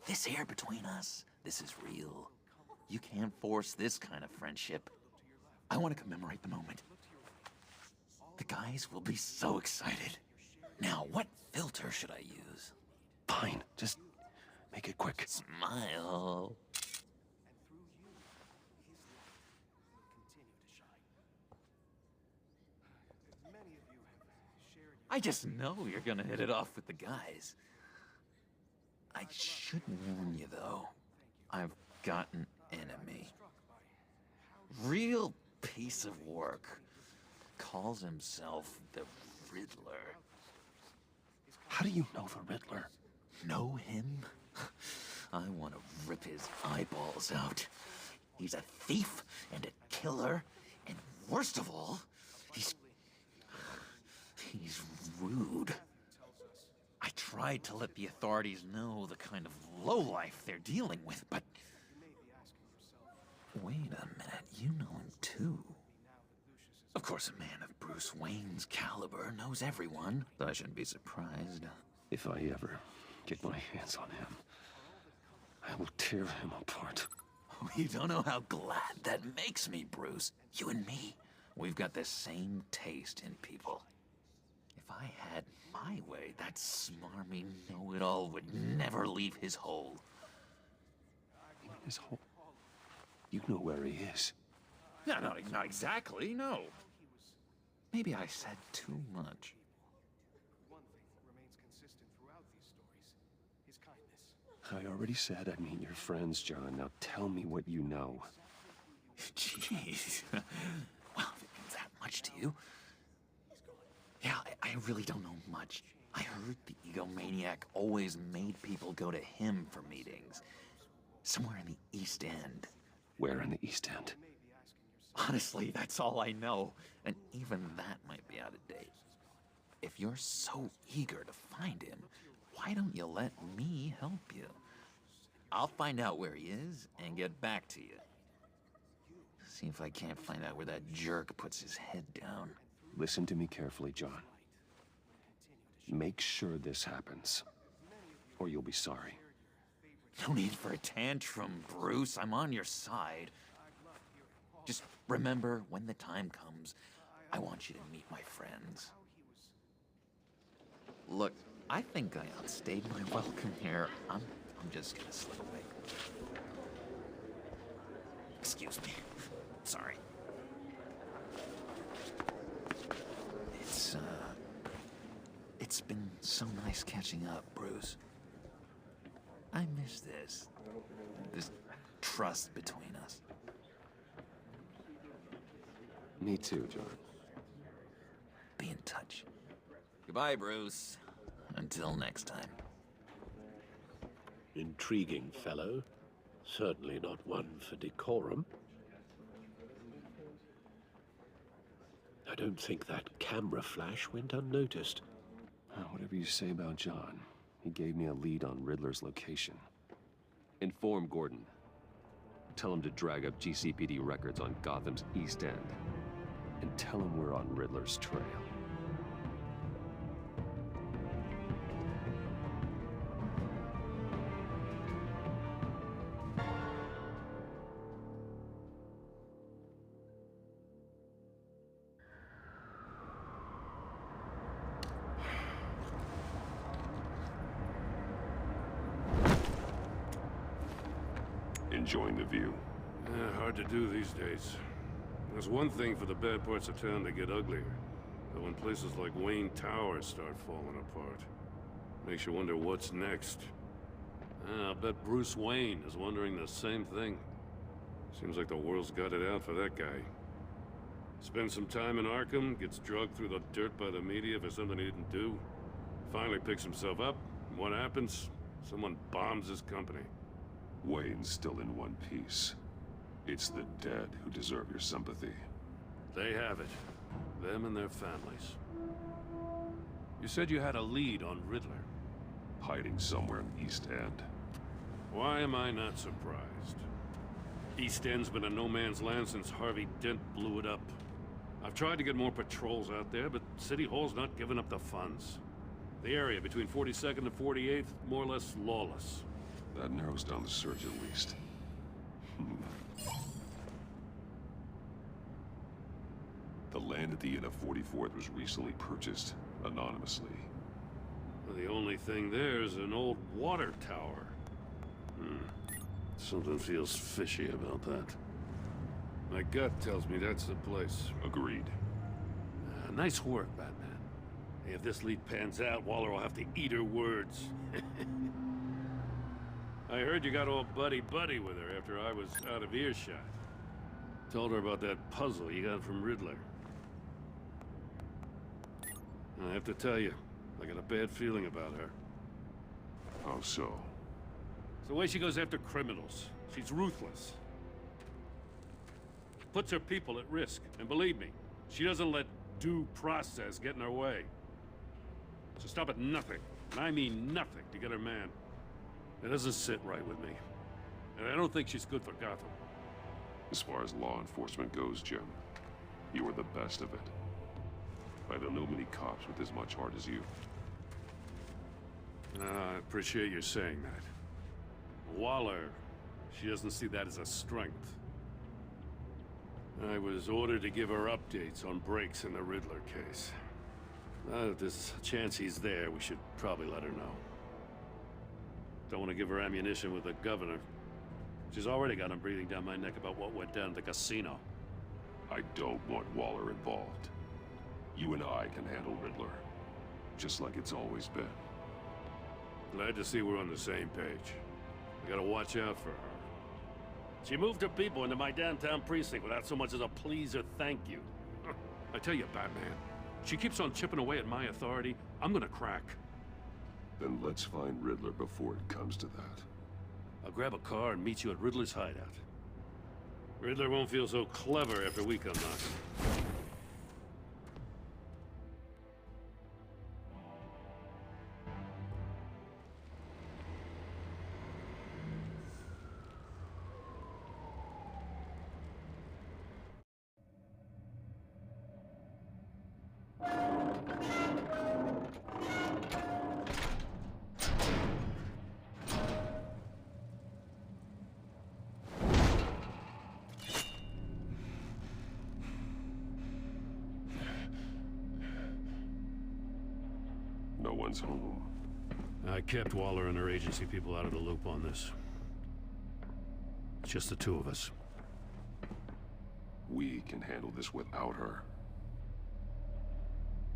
This here between us, this is real. You can't force this kind of friendship. I want to commemorate the moment. The guys will be so excited. Now, what filter should I use? Fine, just make it quick. Smile. I just know you're gonna hit it off with the guys. I should warn you, though. I've got an enemy. Real piece of work. Calls himself the Riddler. How do you know the Riddler? Know him? I want to rip his eyeballs out. He's a thief and a killer, and worst of all, he's rude. I tried to let the authorities know the kind of lowlife they're dealing with, but... Wait a minute, you know him too. Of course, a man of Bruce Wayne's caliber knows everyone, so I shouldn't be surprised. If I ever get my hands on him, I will tear him apart. You don't know how glad that makes me, Bruce. You and me, we've got the same taste in people. If I had my way, that smarmy know-it-all would never leave his hole. His hole? You know where he is. No, not exactly, no. Maybe I said too much. One thing that remains consistent throughout these stories is kindness. I already said I'd meet your friends, John. Now tell me what you know. Jeez. Well, if it means that much to you. Yeah, I really don't know much. I heard the egomaniac always made people go to him for meetings. Somewhere in the East End. Where in the East End? Honestly, that's all I know. And even that might be out of date. If you're so eager to find him, why don't you let me help you? I'll find out where he is and get back to you. See if I can't find out where that jerk puts his head down. Listen to me carefully, John. Make sure this happens, or you'll be sorry. No need for a tantrum, Bruce. I'm on your side. Just remember, when the time comes, I want you to meet my friends. Look, I think I outstayed my welcome here. I'm just gonna slip away. Excuse me. Sorry. It's been so nice catching up, Bruce. I miss this trust between us. Me too, John. Be in touch. Goodbye, Bruce. Until next time. Intriguing fellow. Certainly not one for decorum. I don't think that camera flash went unnoticed. Whatever you say about John, he gave me a lead on Riddler's location. Inform Gordon. Tell him to drag up GCPD records on Gotham's East End. And tell him we're on Riddler's trail. Enjoying the view? Hard to do these days. There's one thing for the bad parts of town to get uglier. But when places like Wayne Tower start falling apart, makes you wonder what's next. I'll bet Bruce Wayne is wondering the same thing. Seems like the world's got it out for that guy. Spends some time in Arkham, gets drugged through the dirt by the media for something he didn't do. Finally picks himself up, and what happens? Someone bombs his company. Wayne's still in one piece. It's the dead who deserve your sympathy. They have it. Them and their families. You said you had a lead on Riddler. Hiding somewhere in the East End. Why am I not surprised? East End's been a no-man's land since Harvey Dent blew it up. I've tried to get more patrols out there, but City Hall's not giving up the funds. The area between 42nd and 48th, more or less lawless. That narrows down the search at least. The land at the end of 44th was recently purchased, anonymously. Well, the only thing there is an old water tower. Something feels fishy about that. My gut tells me that's the place. Agreed. Nice work, Batman. Hey, if this lead pans out, Waller will have to eat her words. I heard you got all buddy-buddy with her after I was out of earshot. Told her about that puzzle you got from Riddler. I have to tell you, I got a bad feeling about her. How so? It's the way she goes after criminals. She's ruthless. Puts her people at risk. And believe me, she doesn't let due process get in her way. She'll stop at nothing, and I mean nothing, to get her man. It doesn't sit right with me. And I don't think she's good for Gotham. As far as law enforcement goes, Jim, you are the best of it. I don't know many cops with as much heart as you. I appreciate you saying that. Waller, she doesn't see that as a strength. I was ordered to give her updates on breaks in the Riddler case. If there's a chance he's there, we should probably let her know. Don't want to give her ammunition with the governor. She's already got him breathing down my neck about what went down at the casino. I don't want Waller involved. You and I can handle Riddler, just like it's always been. Glad to see we're on the same page. We gotta watch out for her. She moved her people into my downtown precinct without so much as a please or thank you. I tell you, Batman, she keeps on chipping away at my authority, I'm gonna crack. Then let's find Riddler before it comes to that. I'll grab a car and meet you at Riddler's hideout. Riddler won't feel so clever after we come knocking. No one's home. I kept Waller and her agency people out of the loop on this. It's just the two of us. We can handle this without her.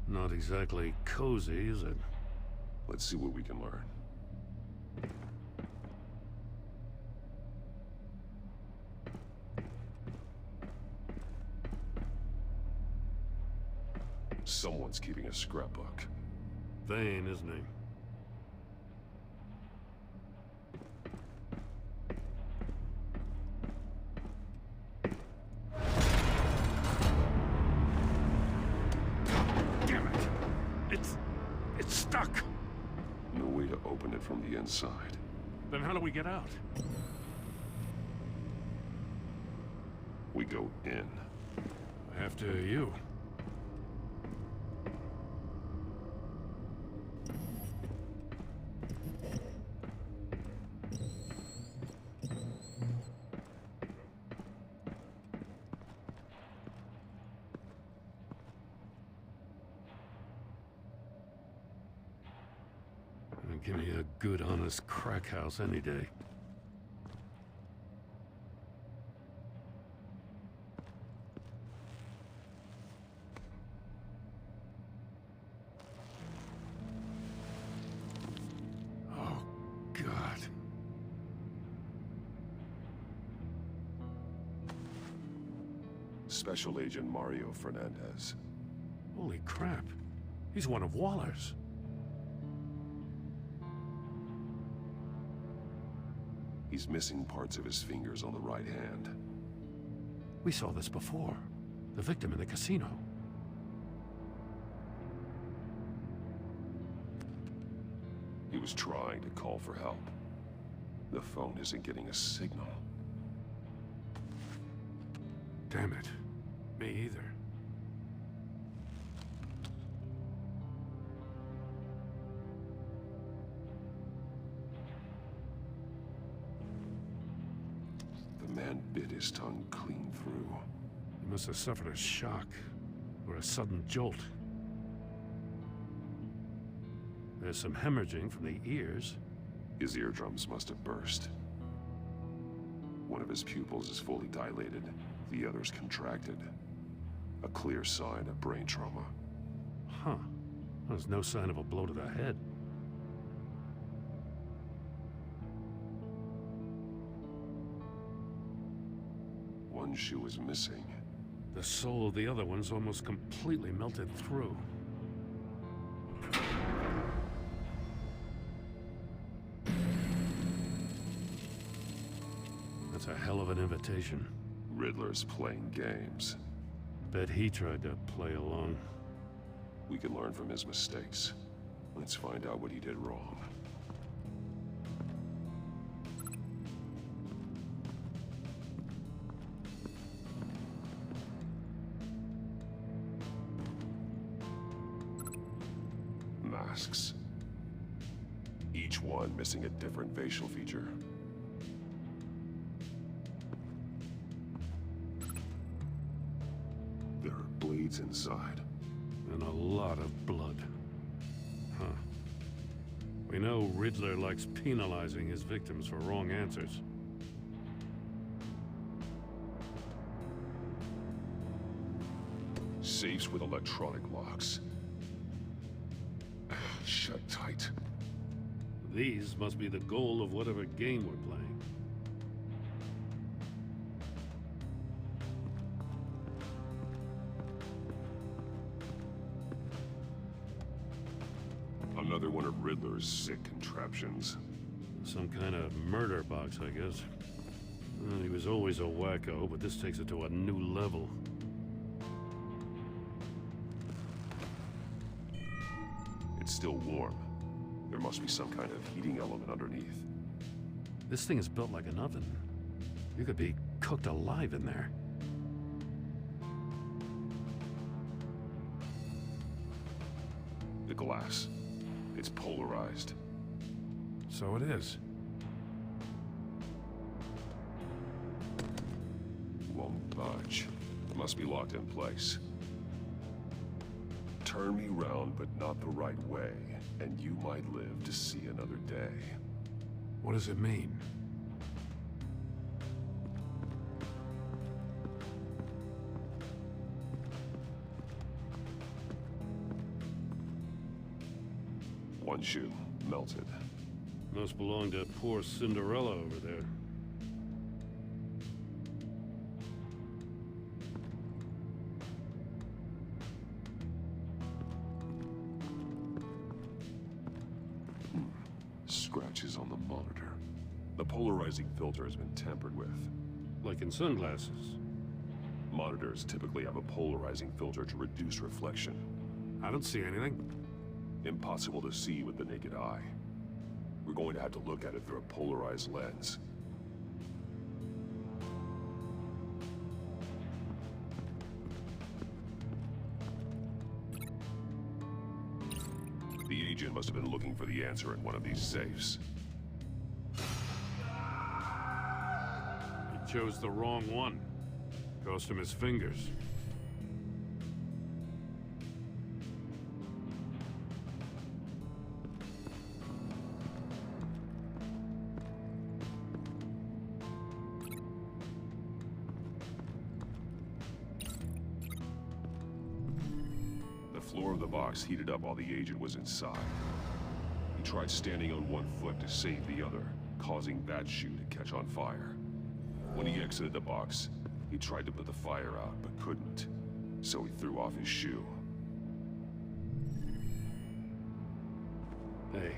Not exactly cozy, is it? Let's see what we can learn. Someone's keeping a scrapbook. Vane, isn't he? Damn it! It's stuck! No way to open it from the inside. Then how do we get out? We go in. After you. Give me a good, honest crack house any day. Special Agent Mario Fernandez. Holy crap. He's one of Waller's. He's missing parts of his fingers on the right hand. We saw this before. The victim in the casino. He was trying to call for help. The phone isn't getting a signal. Damn it. Me either. The man bit his tongue clean through. He must have suffered a shock, or a sudden jolt. There's some hemorrhaging from the ears. His eardrums must have burst. One of his pupils is fully dilated, the other's contracted. A clear sign of brain trauma. Huh. There's no sign of a blow to the head. One shoe is missing. The sole of the other one's almost completely melted through. That's a hell of an invitation. Riddler's playing games. Bet he tried to play along. We can learn from his mistakes. Let's find out what he did wrong. Masks. Each one missing a different facial feature. There are bleeds inside. And a lot of blood. Huh. We know Riddler likes penalizing his victims for wrong answers. Safes with electronic locks. Shut tight. These must be the goal of whatever game we're playing. Another one of Riddler's sick contraptions. Some kind of murder box, I guess. Well, he was always a wacko, but this takes it to a new level. It's still warm. There must be some kind of heating element underneath. This thing is built like an oven. You could be cooked alive in there. The glass. It's polarized. So it is. Won't budge. Must be locked in place. Turn me round, but not the right way, and you might live to see another day. What does it mean? One shoe, melted. Must belong to poor Cinderella over there. Scratches on the monitor. The polarizing filter has been tampered with. Like in sunglasses. Monitors typically have a polarizing filter to reduce reflection. I don't see anything. Impossible to see with the naked eye. We're going to have to look at it through a polarized lens. The agent must have been looking for the answer in one of these safes. He chose the wrong one. Cost him his fingers. The floor of the box heated up while the agent was inside. He tried standing on one foot to save the other, causing that shoe to catch on fire. When he exited the box, He tried to put the fire out, but couldn't. So he threw off his shoe. Hey,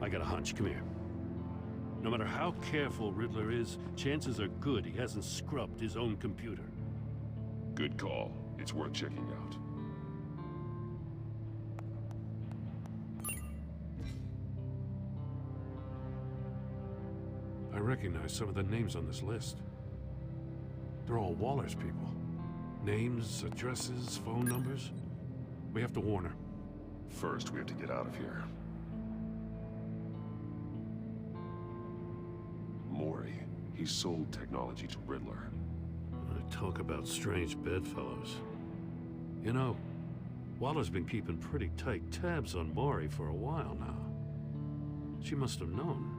I got a hunch. Come here. No matter how careful Riddler is, chances are good he hasn't scrubbed his own computer. Good call. It's worth checking out. I recognize some of the names on this list. They're all Waller's people. Names, addresses, phone numbers. We have to warn her. First, we have to get out of here. Mori, he sold technology to Riddler. Talk about strange bedfellows. You know, Waller's been keeping pretty tight tabs on Mori for a while now. She must have known.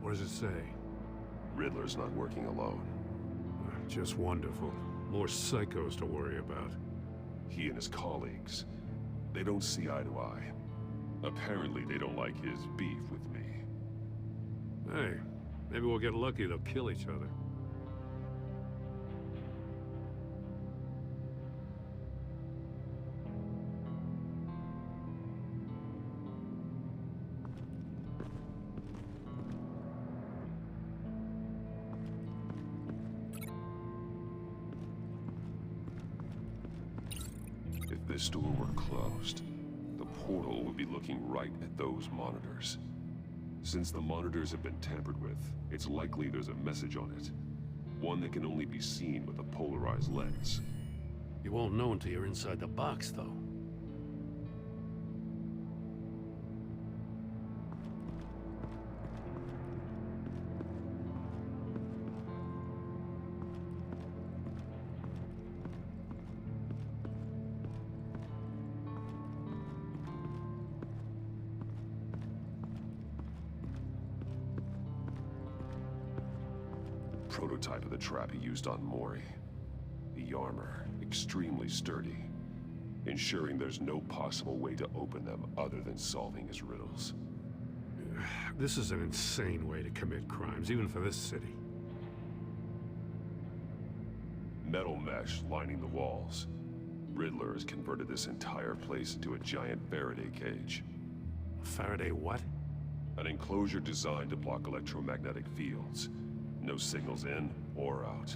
What does it say? Riddler's not working alone. Just wonderful. More psychos to worry about. He and his colleagues, they don't see eye to eye. Apparently, they don't like his beef with me. Hey, maybe we'll get lucky they'll kill each other. If this door were closed, the portal would be looking right at those monitors. Since the monitors have been tampered with, it's likely there's a message on it. One that can only be seen with a polarized lens. You won't know until you're inside the box, though. Prototype of the trap he used on Mori. The armor, extremely sturdy, ensuring there's no possible way to open them other than solving his riddles. This is an insane way to commit crimes, even for this city. Metal mesh lining the walls. Riddler has converted this entire place into a giant Faraday cage. Faraday what? An enclosure designed to block electromagnetic fields. No signals in or out.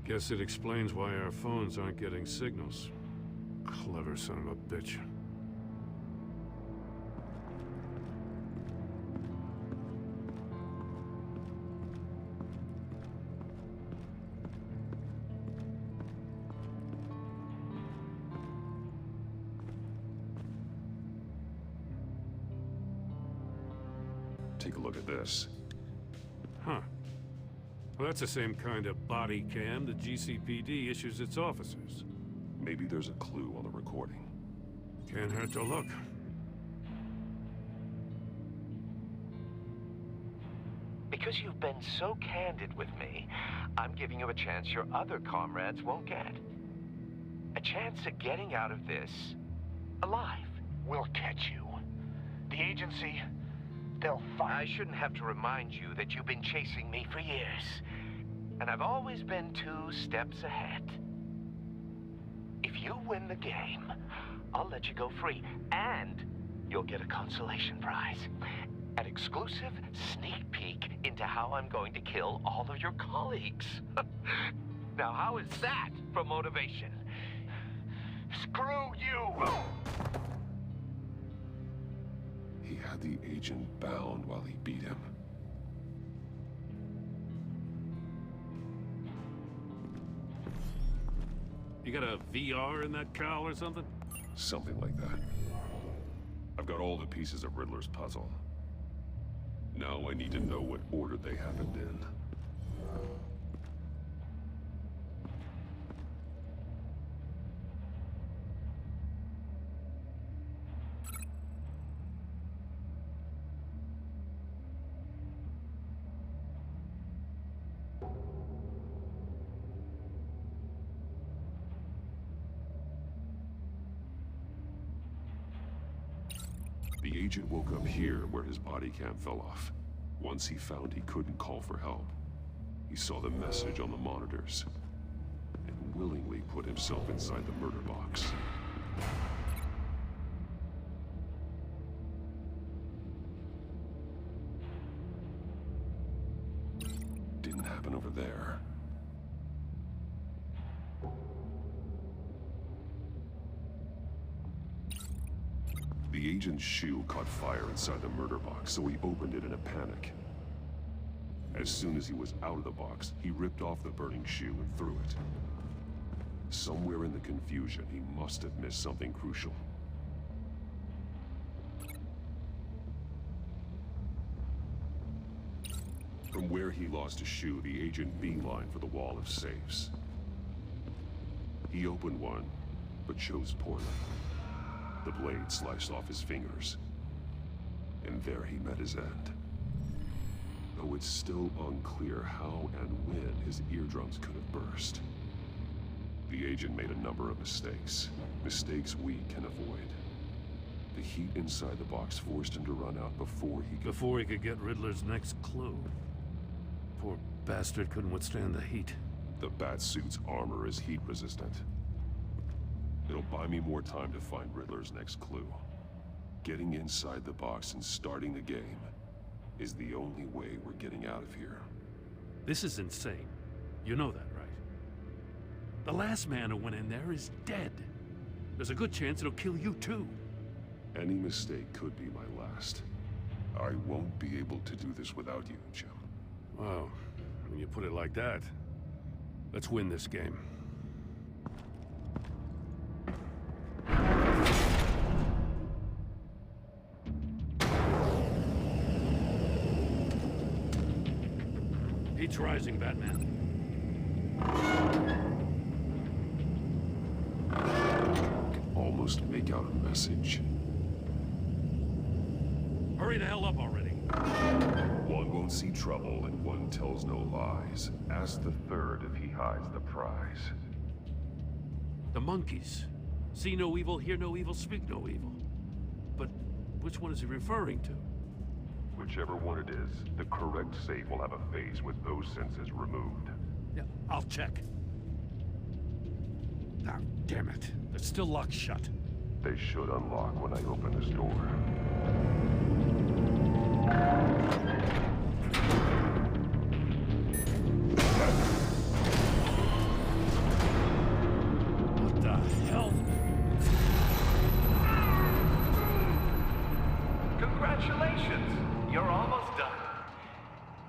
Guess it explains why our phones aren't getting signals. Clever son of a bitch. Take a look at this. Huh. Well, that's the same kind of body cam the GCPD issues its officers. Maybe there's a clue on the recording. Can't hurt to look. Because you've been so candid with me, I'm giving you a chance your other comrades won't get. A chance at getting out of this alive. We'll catch you. The agency, they'll find... I shouldn't have to remind you that you've been chasing me for years. And I've always been 2 steps ahead. If you win the game, I'll let you go free. And you'll get a consolation prize. An exclusive sneak peek into how I'm going to kill all of your colleagues. Now, how is that for motivation? Screw you! He had the agent bound while he beat him. You got a VR in that cowl or something? Something like that. I've got all the pieces of Riddler's puzzle. Now I need to know what order they happened in. The agent woke up here where his body cam fell off. Once he found he couldn't call for help, he saw the message on the monitors and willingly put himself inside the murder box. Didn't happen over there. The agent's shoe caught fire inside the murder box, so he opened it in a panic. As soon as he was out of the box, he ripped off the burning shoe and threw it. Somewhere in the confusion, he must have missed something crucial. From where he lost a shoe, the agent beelined for the wall of safes. He opened one, but chose poorly. The blade sliced off his fingers, and there he met his end. Though it's still unclear how and when his eardrums could have burst. The agent made a number of mistakes. Mistakes we can avoid. The heat inside the box forced him to run out before he could get Riddler's next clue. Poor bastard couldn't withstand the heat. The Batsuit's armor is heat resistant. It'll buy me more time to find Riddler's next clue. Getting inside the box and starting the game is the only way we're getting out of here. This is insane. You know that, right? The last man who went in there is dead. There's a good chance it'll kill you too. Any mistake could be my last. I won't be able to do this without you, Jim. Wow, when you put it like that, let's win this game. Heat's rising, Batman. I can almost make out a message. Hurry the hell up already. One won't see trouble and one tells no lies. Ask the third if he hides the prize. The monkeys. See no evil, hear no evil, speak no evil. But which one is he referring to? Whichever one it is, the correct safe will have a face with those senses removed. Yeah, I'll check. Ah, damn it. They're still locked shut. They should unlock when I open this door. What the hell? Congratulations! You're almost done.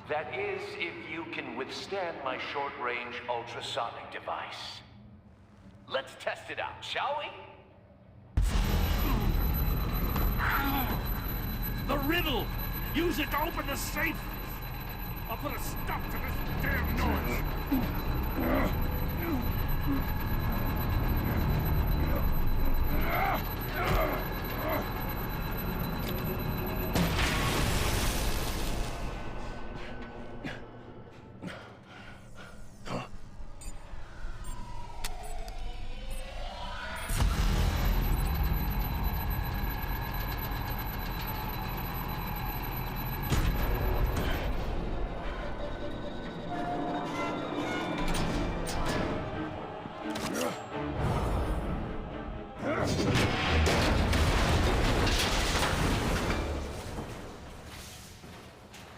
That is, if you can withstand my short-range ultrasonic device. Let's test it out, shall we? The riddle! Use it to open the safe! I'll put a stop to this damn noise!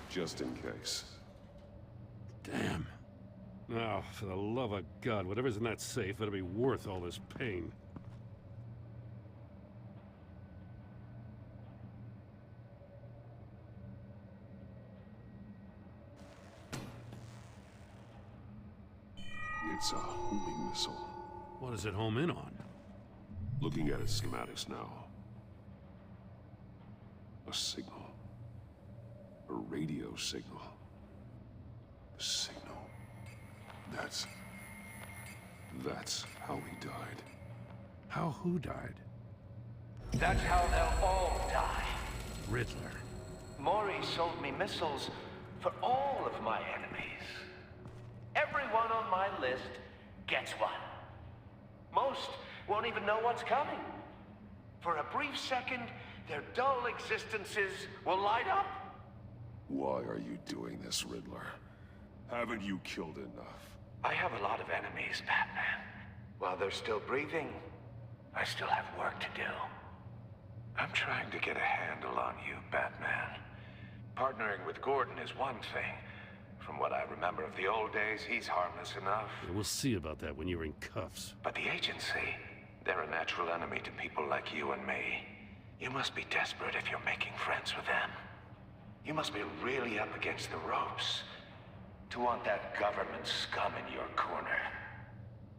Just in case. Damn. Now, for the love of God, whatever's in that safe better be worth all this pain. It's a homing missile. What does it home in on? Looking at its schematics now. A signal. A radio signal. A signal. That's how he died. How who died? That's how they'll all die. Riddler. Mori sold me missiles for all of my enemies. Everyone on my list gets one. Most won't even know what's coming. For a brief second, their dull existences will light up. Why are you doing this, Riddler? Haven't you killed enough? I have a lot of enemies, Batman. While they're still breathing, I still have work to do. I'm trying to get a handle on you, Batman. Partnering with Gordon is one thing. From what I remember of the old days, he's harmless enough. We'll see about that when you're in cuffs. But the agency, they're a natural enemy to people like you and me. You must be desperate if you're making friends with them. You must be really up against the ropes to want that government scum in your corner.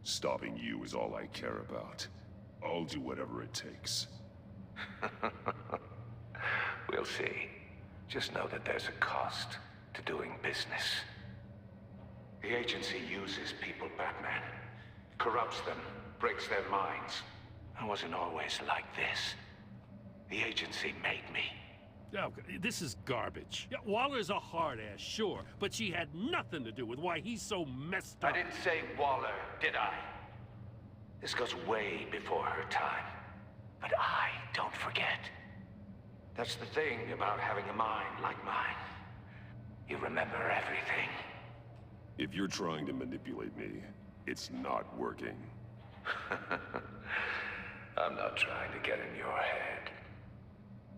Stopping you is all I care about. I'll do whatever it takes. We'll see. Just know that there's a cost to doing business. The agency uses people, Batman. Corrupts them, breaks their minds. I wasn't always like this. The agency made me. Oh, this is garbage. Yeah, Waller's a hard-ass, sure, but she had nothing to do with why he's so messed up. I didn't say Waller, did I? This goes way before her time. But I don't forget. That's the thing about having a mind like mine. You remember everything. If you're trying to manipulate me, it's not working. I'm not trying to get in your head.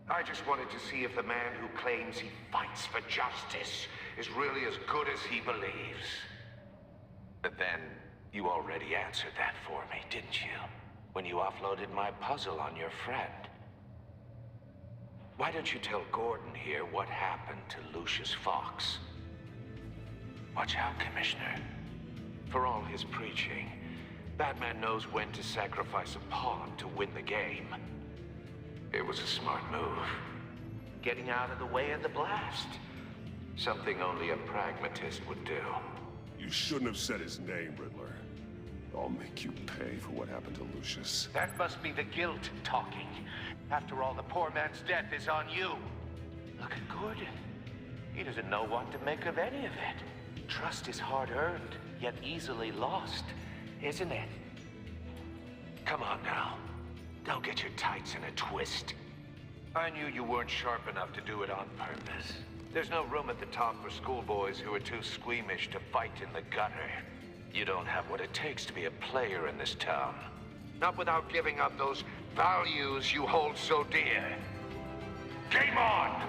I just wanted to see if the man who claims he fights for justice is really as good as he believes. But then, you already answered that for me, didn't you? When you offloaded my puzzle on your friend. Why don't you tell Gordon here what happened to Lucius Fox? Watch out, Commissioner. For all his preaching, Batman knows when to sacrifice a pawn to win the game. It was a smart move. Getting out of the way of the blast. Something only a pragmatist would do. You shouldn't have said his name, Riddler. I'll make you pay for what happened to Lucius. That must be the guilt talking. After all, the poor man's death is on you. Look at Gordon. He doesn't know what to make of any of it. Trust is hard-earned, yet easily lost, isn't it? Come on now. Don't get your tights in a twist. I knew you weren't sharp enough to do it on purpose. There's no room at the top for schoolboys who are too squeamish to fight in the gutter. You don't have what it takes to be a player in this town. Not without giving up those values you hold so dear. Game on!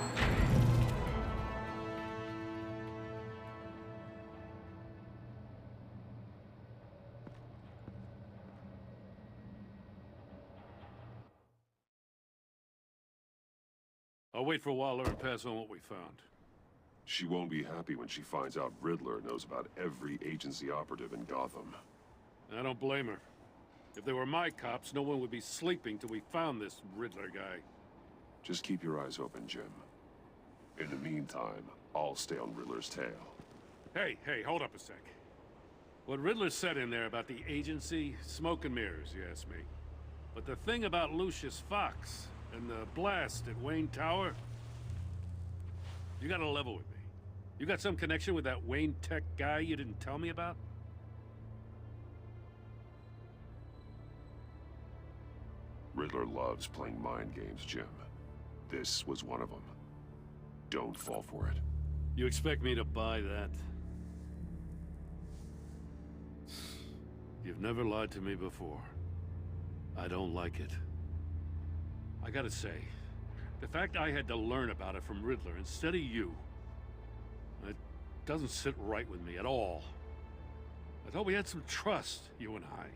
I'll wait for Waller and pass on what we found. She won't be happy when she finds out Riddler knows about every agency operative in Gotham. I don't blame her. If they were my cops, no one would be sleeping till we found this Riddler guy. Just keep your eyes open, Jim. In the meantime, I'll stay on Riddler's tail. Hey, hold up a sec. What Riddler said in there about the agency, smoke and mirrors, you ask me. But the thing about Lucius Fox and the blast at Wayne Tower, you gotta level with me. You got some connection with that Wayne Tech guy you didn't tell me about? Riddler loves playing mind games, Jim. This was one of them. Don't fall for it. You expect me to buy that? You've never lied to me before. I don't like it. I gotta say, the fact I had to learn about it from Riddler instead of you, it doesn't sit right with me at all. I thought we had some trust, you and I.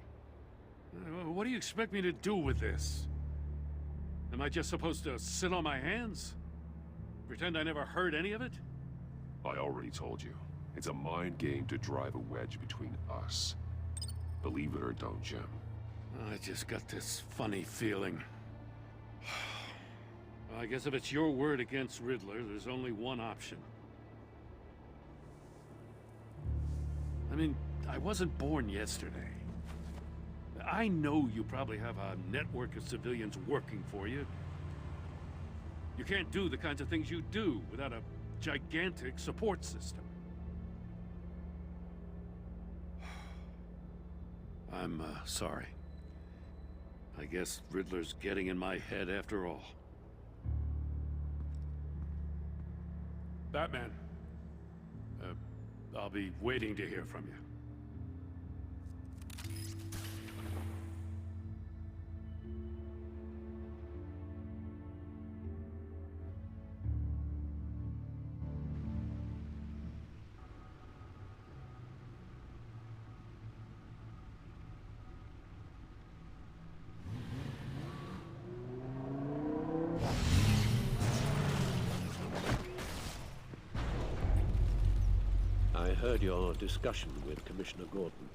What do you expect me to do with this? Am I just supposed to sit on my hands? Pretend I never heard any of it? I already told you. It's a mind game to drive a wedge between us. Believe it or don't, Jim. I just got this funny feeling. I guess if it's your word against Riddler, there's only one option. I mean, I wasn't born yesterday. I know you probably have a network of civilians working for you. You can't do the kinds of things you do without a gigantic support system. I'm sorry. I guess Riddler's getting in my head after all. Batman. I'll be waiting to hear from you. I heard your discussion with Commissioner Gordon.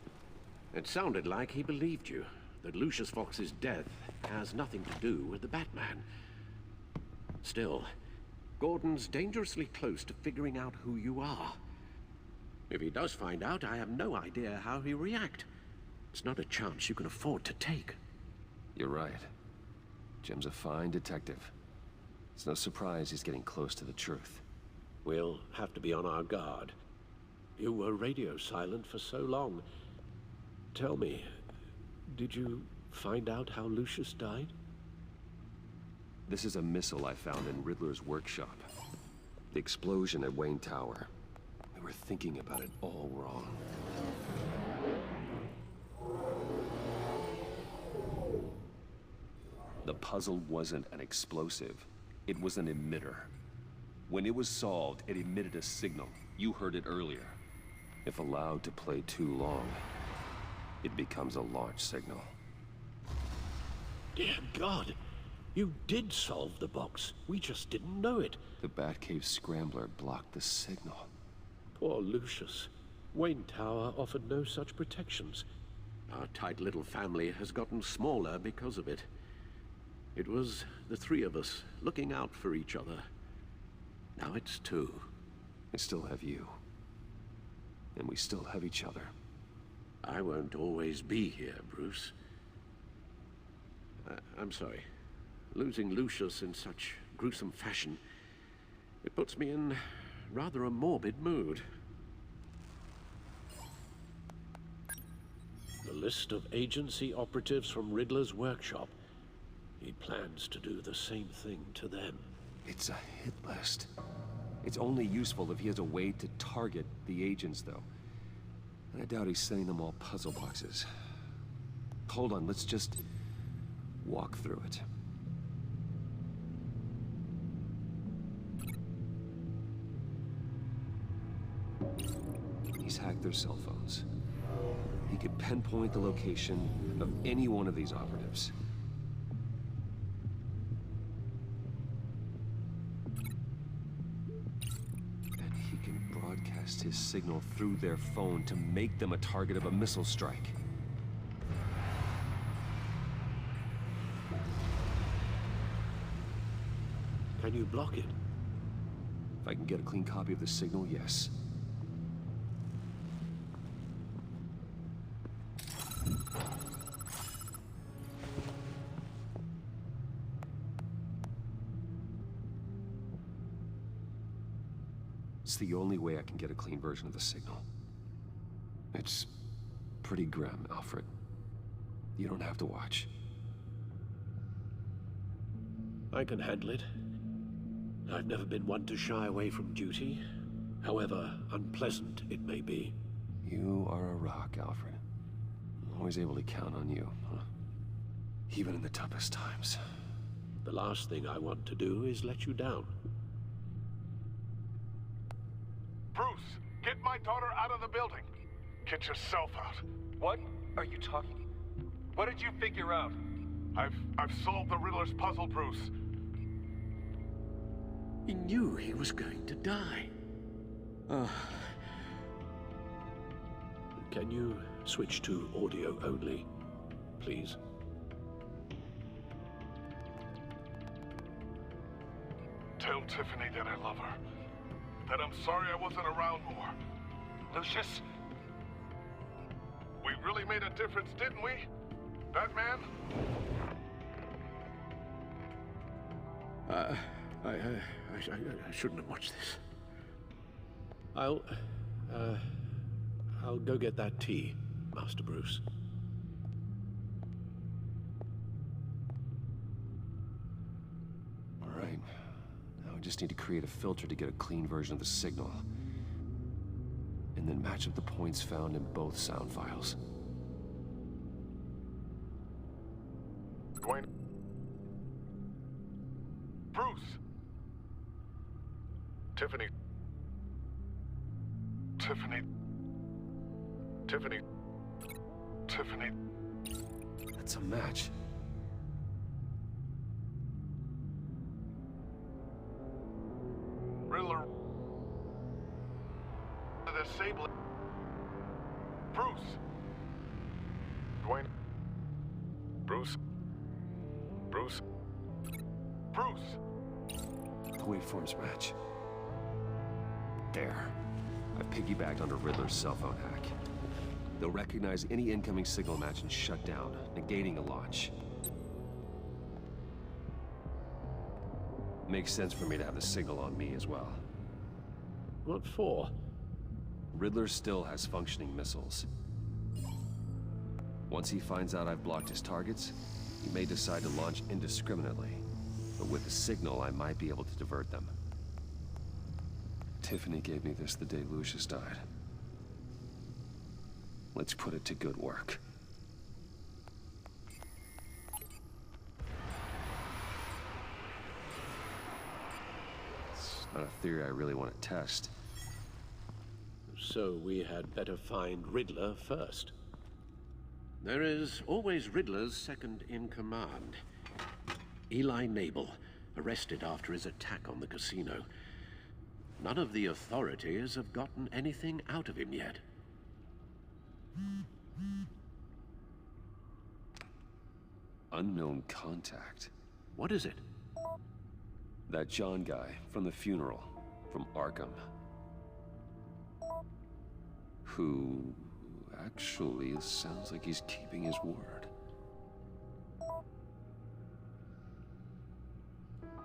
It sounded like he believed you, that Lucius Fox's death has nothing to do with the Batman. Still, Gordon's dangerously close to figuring out who you are. If he does find out, I have no idea how he'll react. It's not a chance you can afford to take. You're right. Jim's a fine detective. It's no surprise he's getting close to the truth. We'll have to be on our guard. You were radio silent for so long. Tell me, did you find out how Lucius died? This is a missile I found in Riddler's workshop. The explosion at Wayne Tower. We were thinking about it all wrong. The puzzle wasn't an explosive. It was an emitter. When it was solved, it emitted a signal. You heard it earlier. If allowed to play too long, it becomes a launch signal. Dear God, you did solve the box. We just didn't know it. The Batcave scrambler blocked the signal. Poor Lucius. Wayne Tower offered no such protections. Our tight little family has gotten smaller because of it. It was the three of us looking out for each other. Now it's two. I still have you. And we still have each other. I won't always be here, Bruce. I'm sorry. Losing Lucius in such gruesome fashion, it puts me in rather a morbid mood. The list of agency operatives from Riddler's workshop. He plans to do the same thing to them. It's a hit list. It's only useful if he has a way to target the agents, though. And I doubt he's sending them all puzzle boxes. Hold on, let's just walk through it. He's hacked their cell phones. He could pinpoint the location of any one of these operatives. His signal through their phone to make them a target of a missile strike. Can you block it? If I can get a clean copy of the signal, yes. It's the only way I can get a clean version of the signal. It's pretty grim, Alfred. You don't have to watch. I can handle it. I've never been one to shy away from duty, however unpleasant it may be. You are a rock, Alfred. I'm always able to count on you, huh? Even in the toughest times. The last thing I want to do is let you down. Bruce, get my daughter out of the building. Get yourself out. What are you talking? What did you figure out? I've solved the Riddler's puzzle, Bruce. He knew he was going to die. Can you switch to audio only, please? Tell Tiffany that I love her. That I'm sorry I wasn't around more. Lucius? We really made a difference, didn't we? Batman? I shouldn't have watched this. I'll go get that tea, Master Bruce. All right. Now just need to create a filter to get a clean version of the signal. And then match up the points found in both sound files. Dwayne. Bruce. Tiffany. Tiffany. Tiffany. Tiffany. That's a match. Riddler. The disabling. Bruce. Dwayne. Bruce. Bruce. Bruce. The waveforms match. There. I've piggybacked onto Riddler's cell phone hack. They'll recognize any incoming signal match and shut down, negating a launch. Makes sense for me to have the signal on me as well. What for? Riddler still has functioning missiles. Once he finds out I've blocked his targets, he may decide to launch indiscriminately. But with the signal, I might be able to divert them. Tiffany gave me this the day Lucius died. Let's put it to good work. It's not a theory I really want to test. So we had better find Riddler first. There is always Riddler's second-in-command. Eli Nabel, arrested after his attack on the casino. None of the authorities have gotten anything out of him yet. Unknown contact. What is it? That John guy from the funeral, from Arkham. Who actually sounds like he's keeping his word.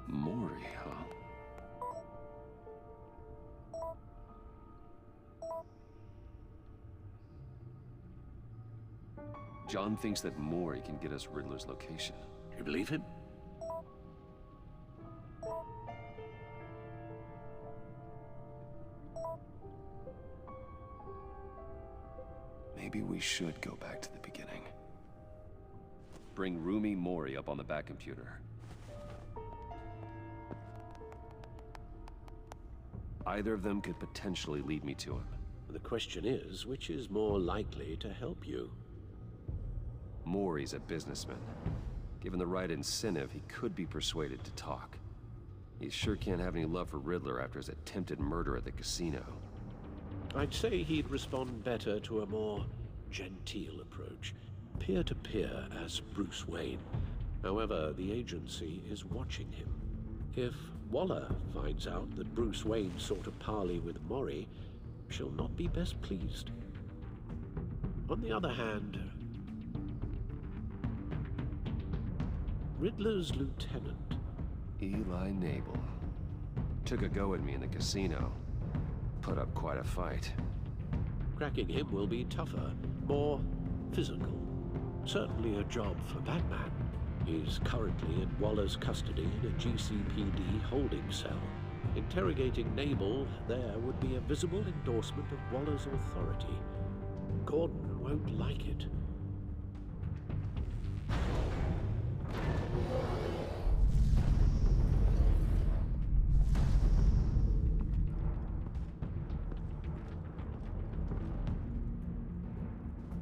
Mori, huh? John thinks that Mori can get us Riddler's location. You believe him? Maybe we should go back to the beginning. Bring Rumi Mori up on the back computer. Either of them could potentially lead me to him. The question is, which is more likely to help you? Mori's a businessman. Given the right incentive, he could be persuaded to talk. He sure can't have any love for Riddler after his attempted murder at the casino. I'd say he'd respond better to a more genteel approach. Peer-to-peer as Bruce Wayne. However, the agency is watching him. If Waller finds out that Bruce Wayne sought a parley with Mori, she'll not be best pleased. On the other hand, Riddler's lieutenant, Eli Nabel, took a go at me in the casino. Put up quite a fight. Cracking him will be tougher, more physical. Certainly a job for Batman. He's currently in Waller's custody in a GCPD holding cell. Interrogating Nabel there would be a visible endorsement of Waller's authority. Gordon won't like it.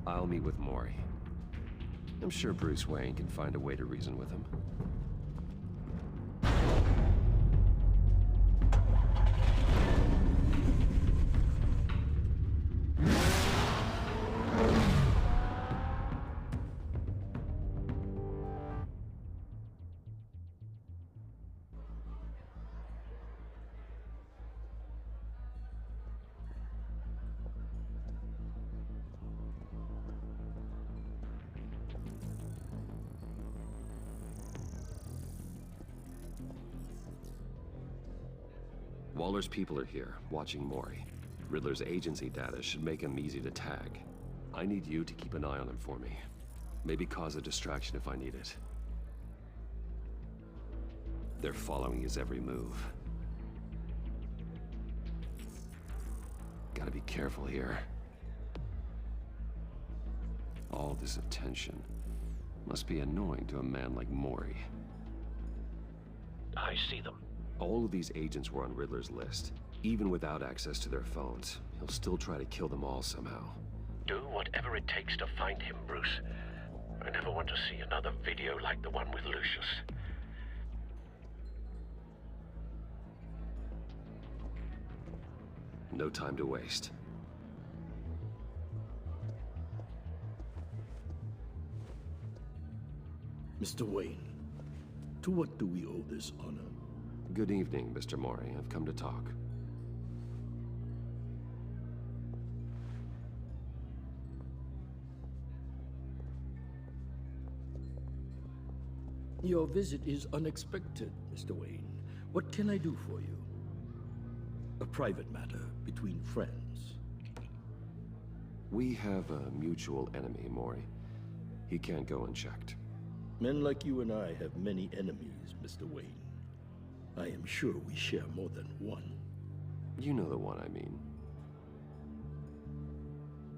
I'll meet with Mori. I'm sure Bruce Wayne can find a way to reason with him. Waller's people are here, watching Mori. Riddler's agency data should make him easy to tag. I need you to keep an eye on him for me. Maybe cause a distraction if I need it. They're following his every move. careful here. All this attention must be annoying to a man like Mori. I see them. All of these agents were on Riddler's list. Even without access to their phones, he'll still try to kill them all somehow. Do whatever it takes to find him, Bruce. I never want to see another video like the one with Lucius. No time to waste. Mr. Wayne, to what do we owe this honor? Good evening, Mr. Mori. I've come to talk. Your visit is unexpected, Mr. Wayne. What can I do for you? A private matter between friends. We have a mutual enemy, Mori. He can't go unchecked. Men like you and I have many enemies, Mr. Wayne. I am sure we share more than one. You know the one I mean.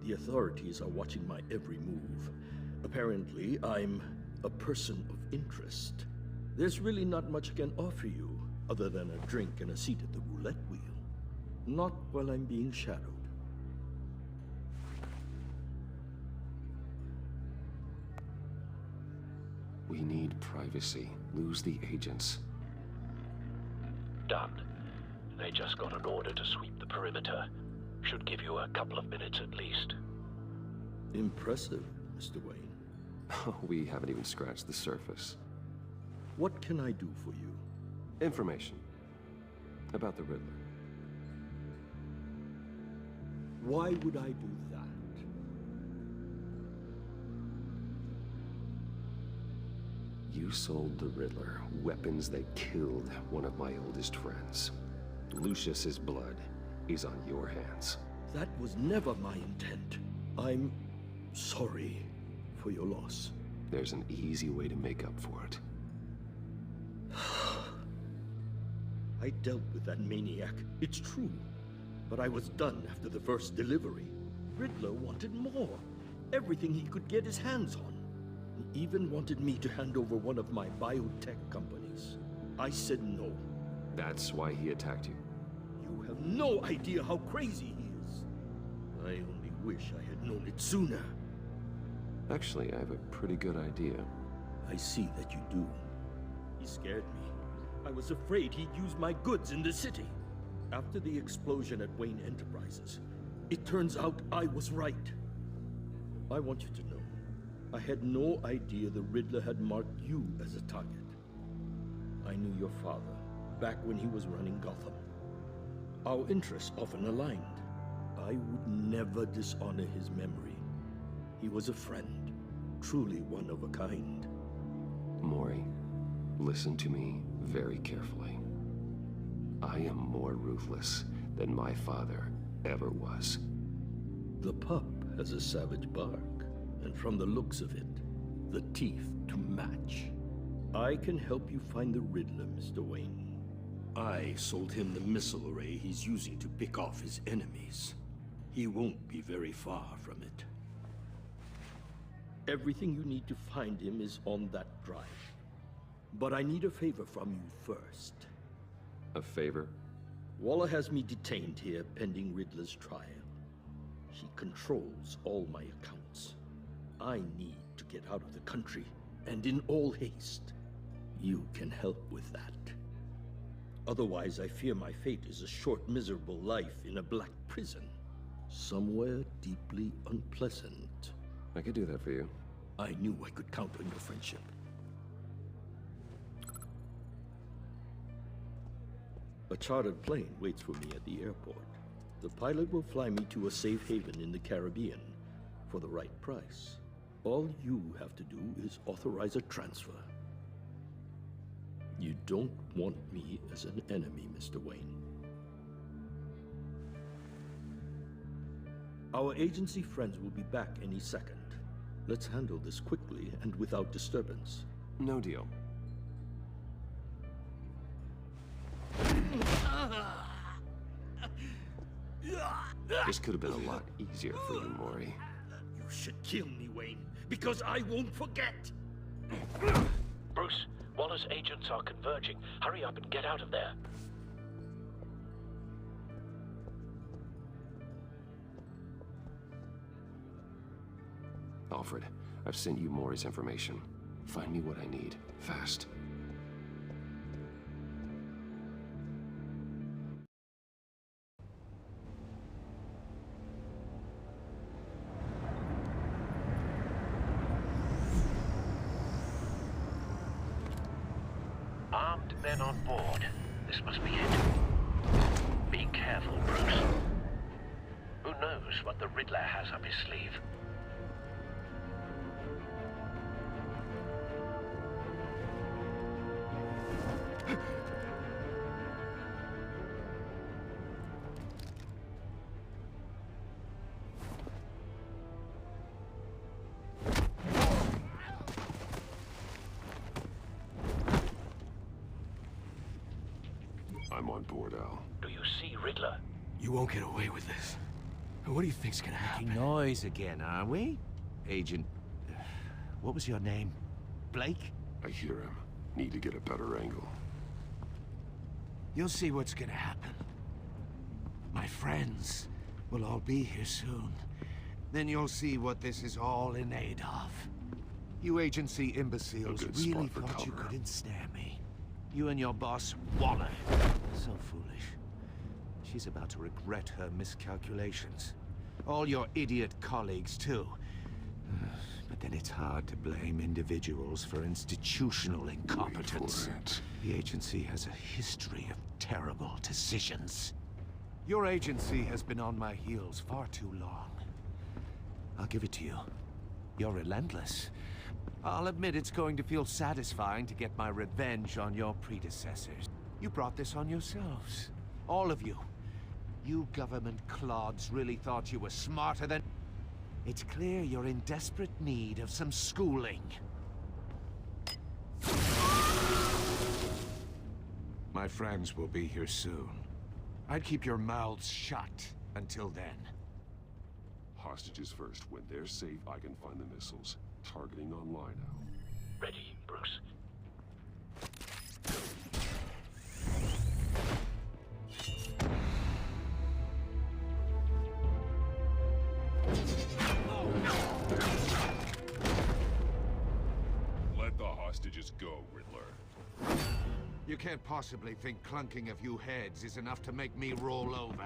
The authorities are watching my every move. Apparently, I'm a person of interest. There's really not much I can offer you, other than a drink and a seat at the roulette wheel. Not while I'm being shadowed. We need privacy. Lose the agents. Done. They just got an order to sweep the perimeter. Should give you a couple of minutes at least. Impressive, Mr. Wayne. We haven't even scratched the surface. What can I do for you? Information. About the Riddler. Why would I do that? You sold the Riddler weapons that killed one of my oldest friends. Lucius's blood is on your hands. That was never my intent. I'm sorry for your loss. There's an easy way to make up for it. I dealt with that maniac, it's true. But I was done after the first delivery. Riddler wanted more. Everything he could get his hands on. He even wanted me to hand over one of my biotech companies. I said no. That's why he attacked you? You have no idea how crazy he is. I only wish I had known it sooner. Actually, I have a pretty good idea. I see that you do. He scared me. I was afraid he'd use my goods in the city. After the explosion at Wayne Enterprises, it turns out I was right. I want you to know, I had no idea the Riddler had marked you as a target. I knew your father back when he was running Gotham. Our interests often aligned. I would never dishonor his memory. He was a friend, truly one of a kind. Mori, listen to me very carefully. I am more ruthless than my father ever was. The pup has a savage bark, and from the looks of it, the teeth to match. I can help you find the Riddler, Mr. Wayne. I sold him the missile array he's using to pick off his enemies. He won't be very far from it. Everything you need to find him is on that drive. But I need a favor from you first. A favor? Waller has me detained here pending Riddler's trial. He controls all my accounts. I need to get out of the country, and in all haste. You can help with that. Otherwise, I fear my fate is a short, miserable life in a black prison. Somewhere deeply unpleasant. I could do that for you. I knew I could count on your friendship. A chartered plane waits for me at the airport. The pilot will fly me to a safe haven in the Caribbean for the right price. All you have to do is authorize a transfer. You don't want me as an enemy, Mr. Wayne. Our agency friends will be back any second. Let's handle this quickly and without disturbance. No deal. This could have been a lot easier for you, Maury. You should kill me, Wayne, because I won't forget. Bruce, Waller's agents are converging. Hurry up and get out of there. Alfred, I've sent you Maury's information. Find me what I need, fast. Armed men on board. This must be it. Be careful, Bruce. Who knows what the Riddler has up his sleeve? I'm on board, Al. Do you see Riddler? You won't get away with this. What do you think's gonna happen? Making noise again, are we? Agent... what was your name? Blake? I hear him. Need to get a better angle. You'll see what's gonna happen. My friends will all be here soon. Then you'll see what this is all in aid of. You agency imbeciles really thought you could ensnare me. You and your boss, Waller. So foolish. She's about to regret her miscalculations. All your idiot colleagues, too. But then it's hard to blame individuals for institutional incompetence. The agency has a history of terrible decisions. Your agency has been on my heels far too long. I'll give it to you. You're relentless. I'll admit it's going to feel satisfying to get my revenge on your predecessors. You brought this on yourselves. All of you. You government clods really thought you were smarter than... It's clear you're in desperate need of some schooling. My friends will be here soon. I'd keep your mouths shut until then. Hostages first. When they're safe, I can find the missiles. Targeting online now. Ready, Bruce. Let the hostages go, Riddler. You can't possibly think clunking a few heads is enough to make me roll over.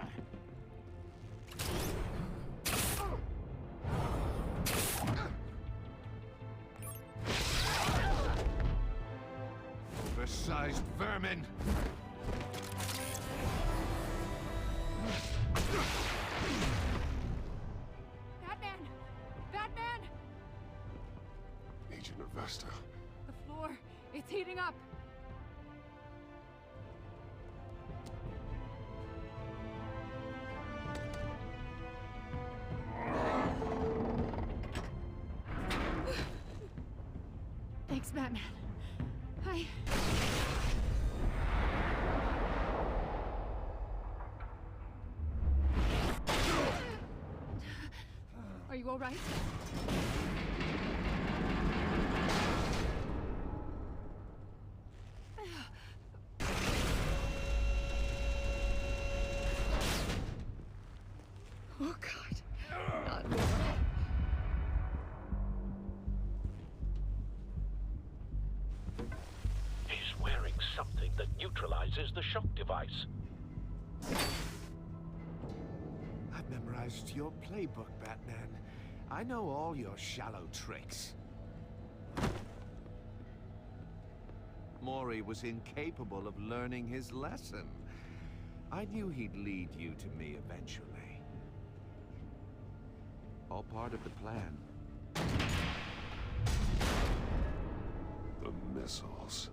Oversized vermin! Batman! Batman! Agent Avesta. The floor, it's heating up. Thanks, Batman. Are you all right? Oh, God. Not more. He's wearing something that neutralizes the shock device. I've memorized your playbook, Batman. I know all your shallow tricks. Maury was incapable of learning his lesson. I knew he'd lead you to me eventually. All part of the plan. The missiles.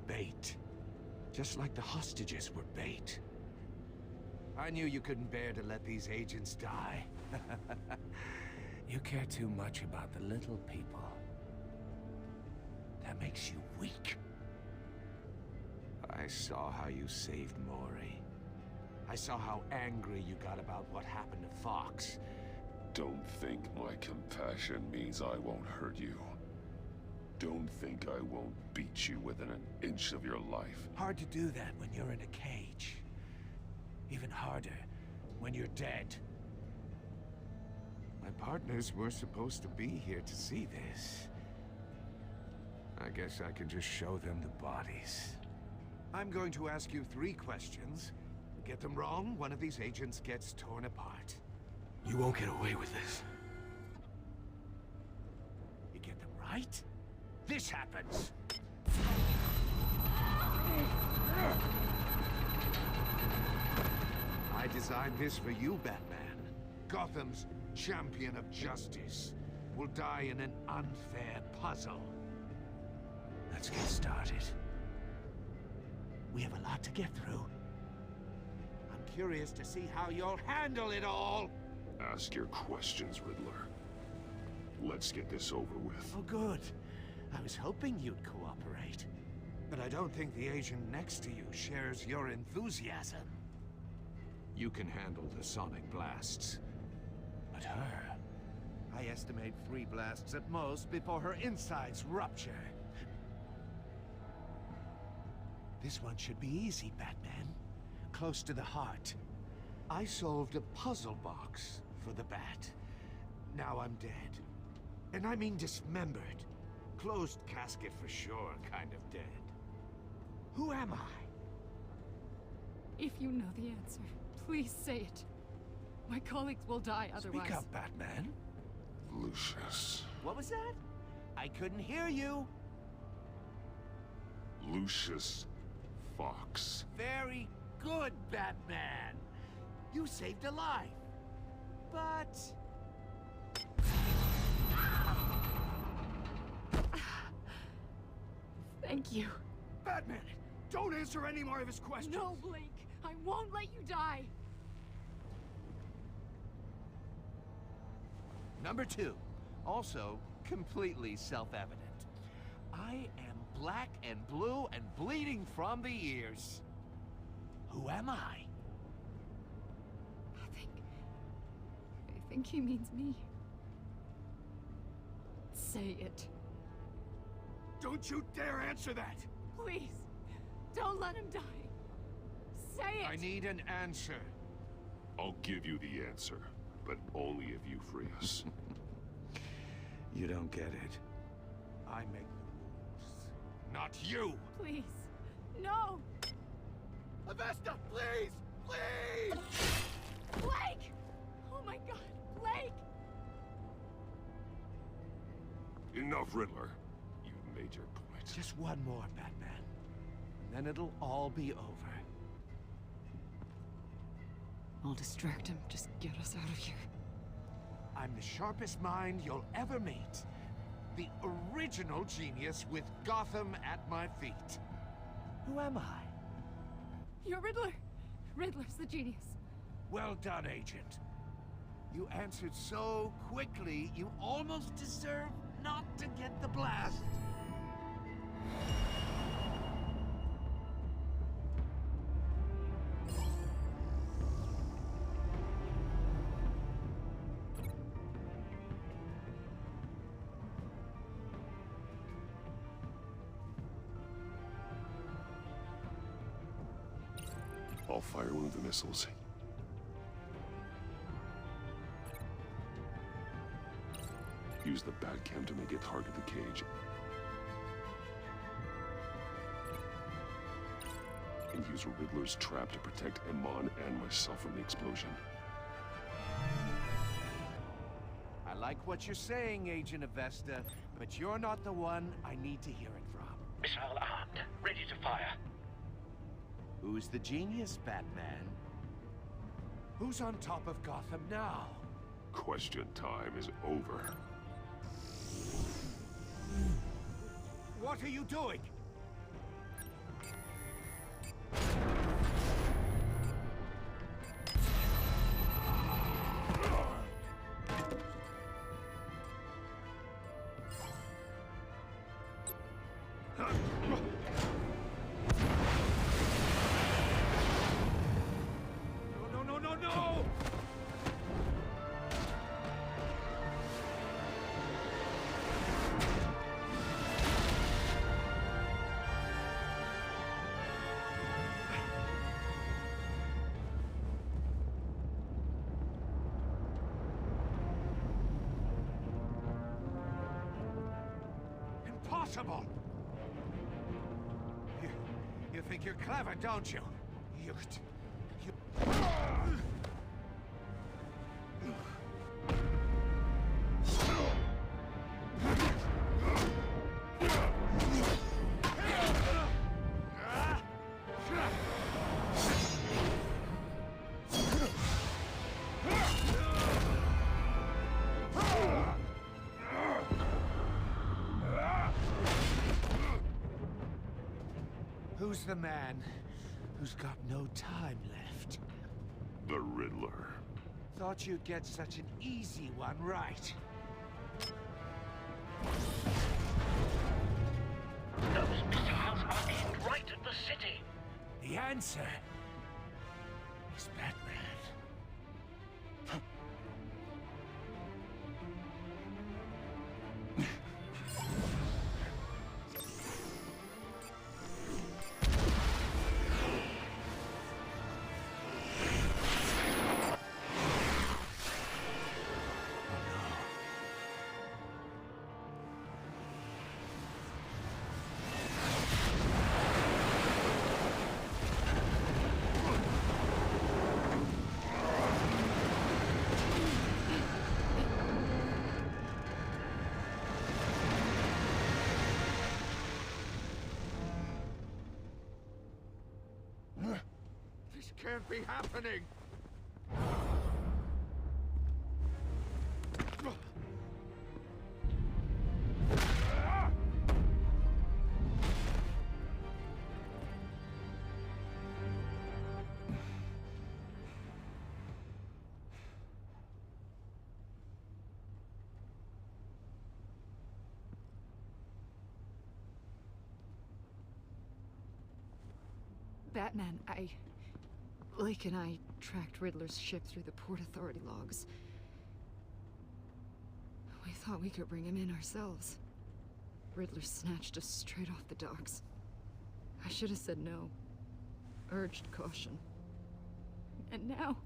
Bait. Just like the hostages were bait. I knew you couldn't bear to let these agents die. You care too much about the little people. That makes you weak. I saw how you saved Maury. I saw how angry you got about what happened to Fox. Don't think my compassion means I won't hurt you. Don't think I won't beat you within an inch of your life. Hard to do that when you're in a cage. Even harder when you're dead. My partners were supposed to be here to see this. I guess I can just show them the bodies. I'm going to ask you 3 questions. Get them wrong, one of these agents gets torn apart. You won't get away with this. You get them right, this happens. I designed this for you, Batman. Gotham's champion of justice will die in an unfair puzzle. Let's get started. We have a lot to get through. I'm curious to see how you'll handle it all. Ask your questions, Riddler. Let's get this over with. Oh, good. I was hoping you'd cooperate. But I don't think the agent next to you shares your enthusiasm. You can handle the sonic blasts. But her... I estimate 3 blasts at most before her insides rupture. This one should be easy, Batman. Close to the heart. I solved a puzzle box for the Bat. Now I'm dead. And I mean dismembered. Closed casket for sure, kind of dead. Who am I? If you know the answer, please say it. My colleagues will die otherwise. Speak up, Batman. Lucius. What was that? I couldn't hear you. Lucius Fox. Very good, Batman. You saved a life. But... Thank you. Batman, don't answer any more of his questions. No, Blake. I won't let you die. Number 2. Also, completely self-evident. I am black and blue and bleeding from the ears. Who am I? I think he means me. Say it. Don't you dare answer that! Please, don't let him die. Say it! I need an answer. I'll give you the answer, but only if you free us. You don't get it. I make the rules, not you! Please, no! Avesta, please! Please! Blake! Oh my God, Blake! Enough, Riddler. You've made your point. Just one more, Batman. And then it'll all be over. I'll distract him. Just get us out of here. I'm the sharpest mind you'll ever meet. The original genius with Gotham at my feet. Who am I? You're Riddler. Riddler's the genius. Well done, Agent. You answered so quickly, you almost deserve not to get the blast. I'll fire one of the missiles. Use the Batcam to make it target the cage. And use Riddler's trap to protect Iman and myself from the explosion. I like what you're saying, Agent Avesta, but you're not the one I need to hear it from. Missile armed, ready to fire. Who's the genius, Batman? Who's on top of Gotham now? Question time is over. What are you doing? impossible! You think you're clever, don't you? Who's the man who's got no time left? The Riddler. Thought you'd get such an easy one right. Those missiles are aimed right at the city. The answer is Batman. This can't be happening! Batman, Blake and I tracked Riddler's ship through the Port Authority logs. We thought we could bring him in ourselves. Riddler snatched us straight off the docks. I should have said no. Urged caution. And now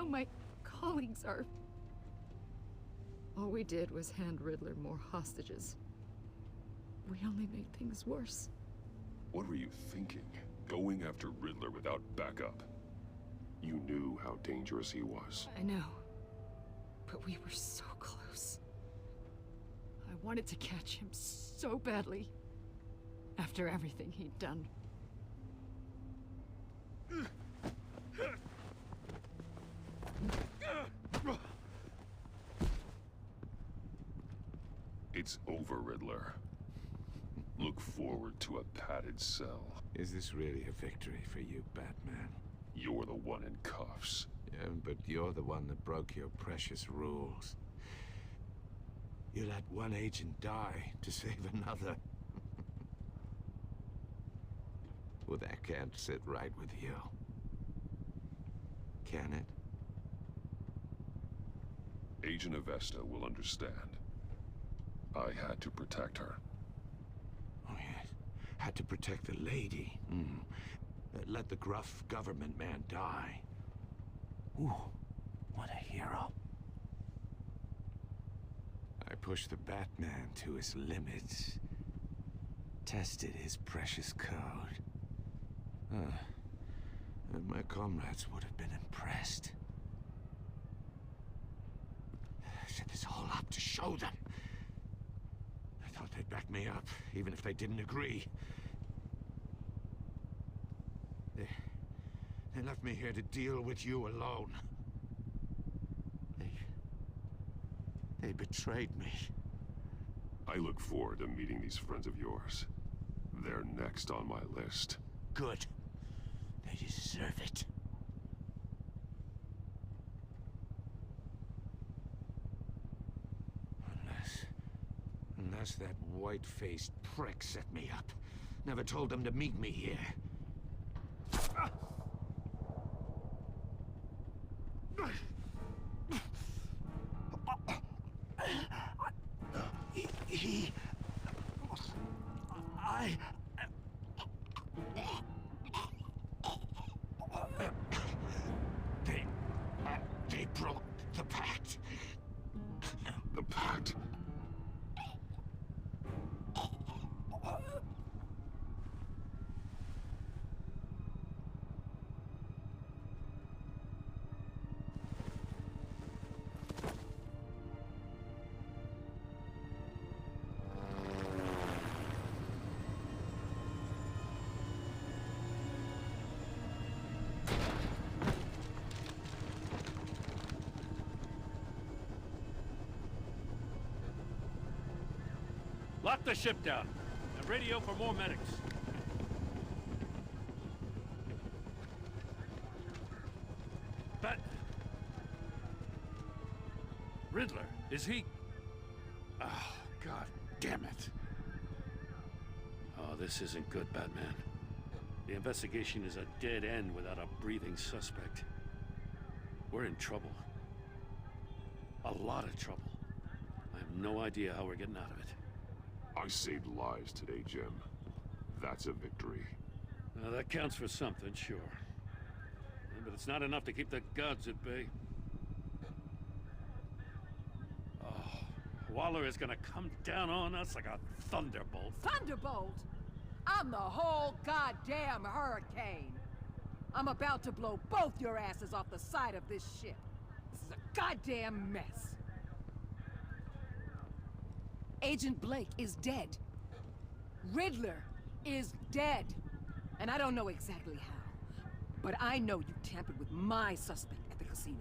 my colleagues are... All we did was hand Riddler more hostages. We only made things worse. What were you thinking? Going after Riddler without backup? You knew how dangerous he was. I know. But we were so close. I wanted to catch him so badly. After everything he'd done. It's over, Riddler. Look forward to a padded cell. Is this really a victory for you, Batman? You're the one in cuffs. Yeah, but you're the one that broke your precious rules. You let one agent die to save another. Well, that can't sit right with you. Can it? Agent Avesta will understand. I had to protect her. Oh, yes. Had to protect the lady. Let the gruff government man die. Ooh, what a hero. I pushed the Batman to his limits. Tested his precious code. And my comrades would have been impressed. I set this all up to show them. I thought they'd back me up, even if they didn't agree. They left me here to deal with you alone. They betrayed me. I look forward to meeting these friends of yours. They're next on my list. Good. They deserve it. Unless that white-faced prick set me up. Never told them to meet me here. They broke the pact. The pact? Lock the ship down. And radio for more medics. Riddler, is he... Oh, God damn it. Oh, this isn't good, Batman. The investigation is a dead end without a breathing suspect. We're in trouble. A lot of trouble. I have no idea how we're getting out of it. I saved lives today, Jim. That's a victory. Now, that counts for something, sure. Yeah, but it's not enough to keep the gods at bay. Waller is gonna come down on us like a thunderbolt. Thunderbolt? I'm the whole goddamn hurricane. I'm about to blow both your asses off the side of this ship. This is a goddamn mess. Agent Blake is dead. Riddler is dead. And I don't know exactly how, but I know you tampered with my suspect at the casino.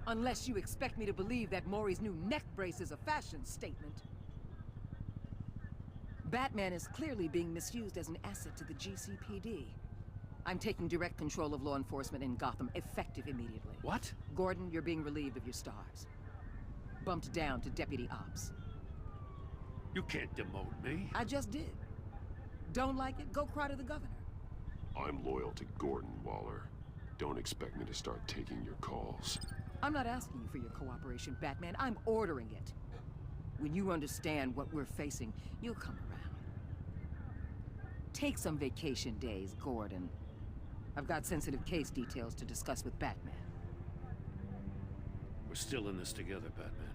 Unless you expect me to believe that Maury's new neck brace is a fashion statement. Batman is clearly being misused as an asset to the GCPD. I'm taking direct control of law enforcement in Gotham, effective immediately. What? Gordon, you're being relieved of your stars. Bumped down to Deputy Ops. You can't demote me. I just did. Don't like it? Go cry to the governor. I'm loyal to Gordon, Waller. Don't expect me to start taking your calls. I'm not asking you for your cooperation, Batman. I'm ordering it. When you understand what we're facing, you'll come around. Take some vacation days, Gordon. I've got sensitive case details to discuss with Batman. We're still in this together, Batman.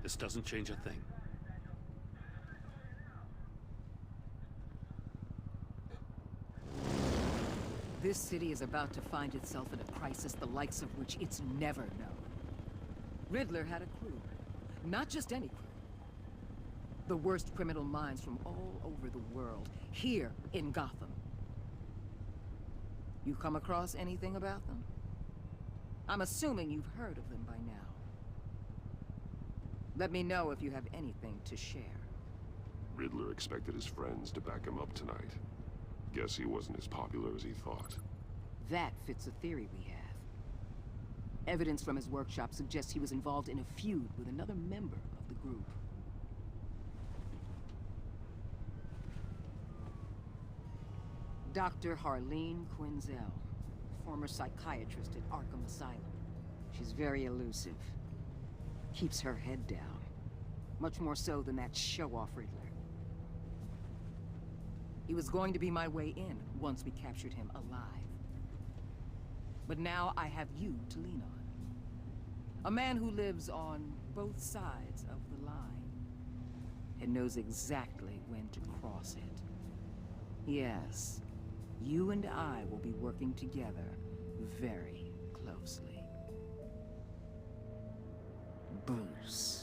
This doesn't change a thing. This city is about to find itself in a crisis the likes of which it's never known. Riddler had a crew. Not just any crew. The worst criminal minds from all over the world, here in Gotham. You come across anything about them? I'm assuming you've heard of them by now. Let me know if you have anything to share. Riddler expected his friends to back him up tonight. Guess he wasn't as popular as he thought. That fits a theory we have. Evidence from his workshop suggests he was involved in a feud with another member of the group. Dr. Harleen Quinzel, former psychiatrist at Arkham Asylum. She's very elusive. Keeps her head down. Much more so than that show-off Riddler. He was going to be my way in once we captured him alive. But now I have you to lean on. A man who lives on both sides of the line and knows exactly when to cross it. Yes, you and I will be working together very closely. Bruce.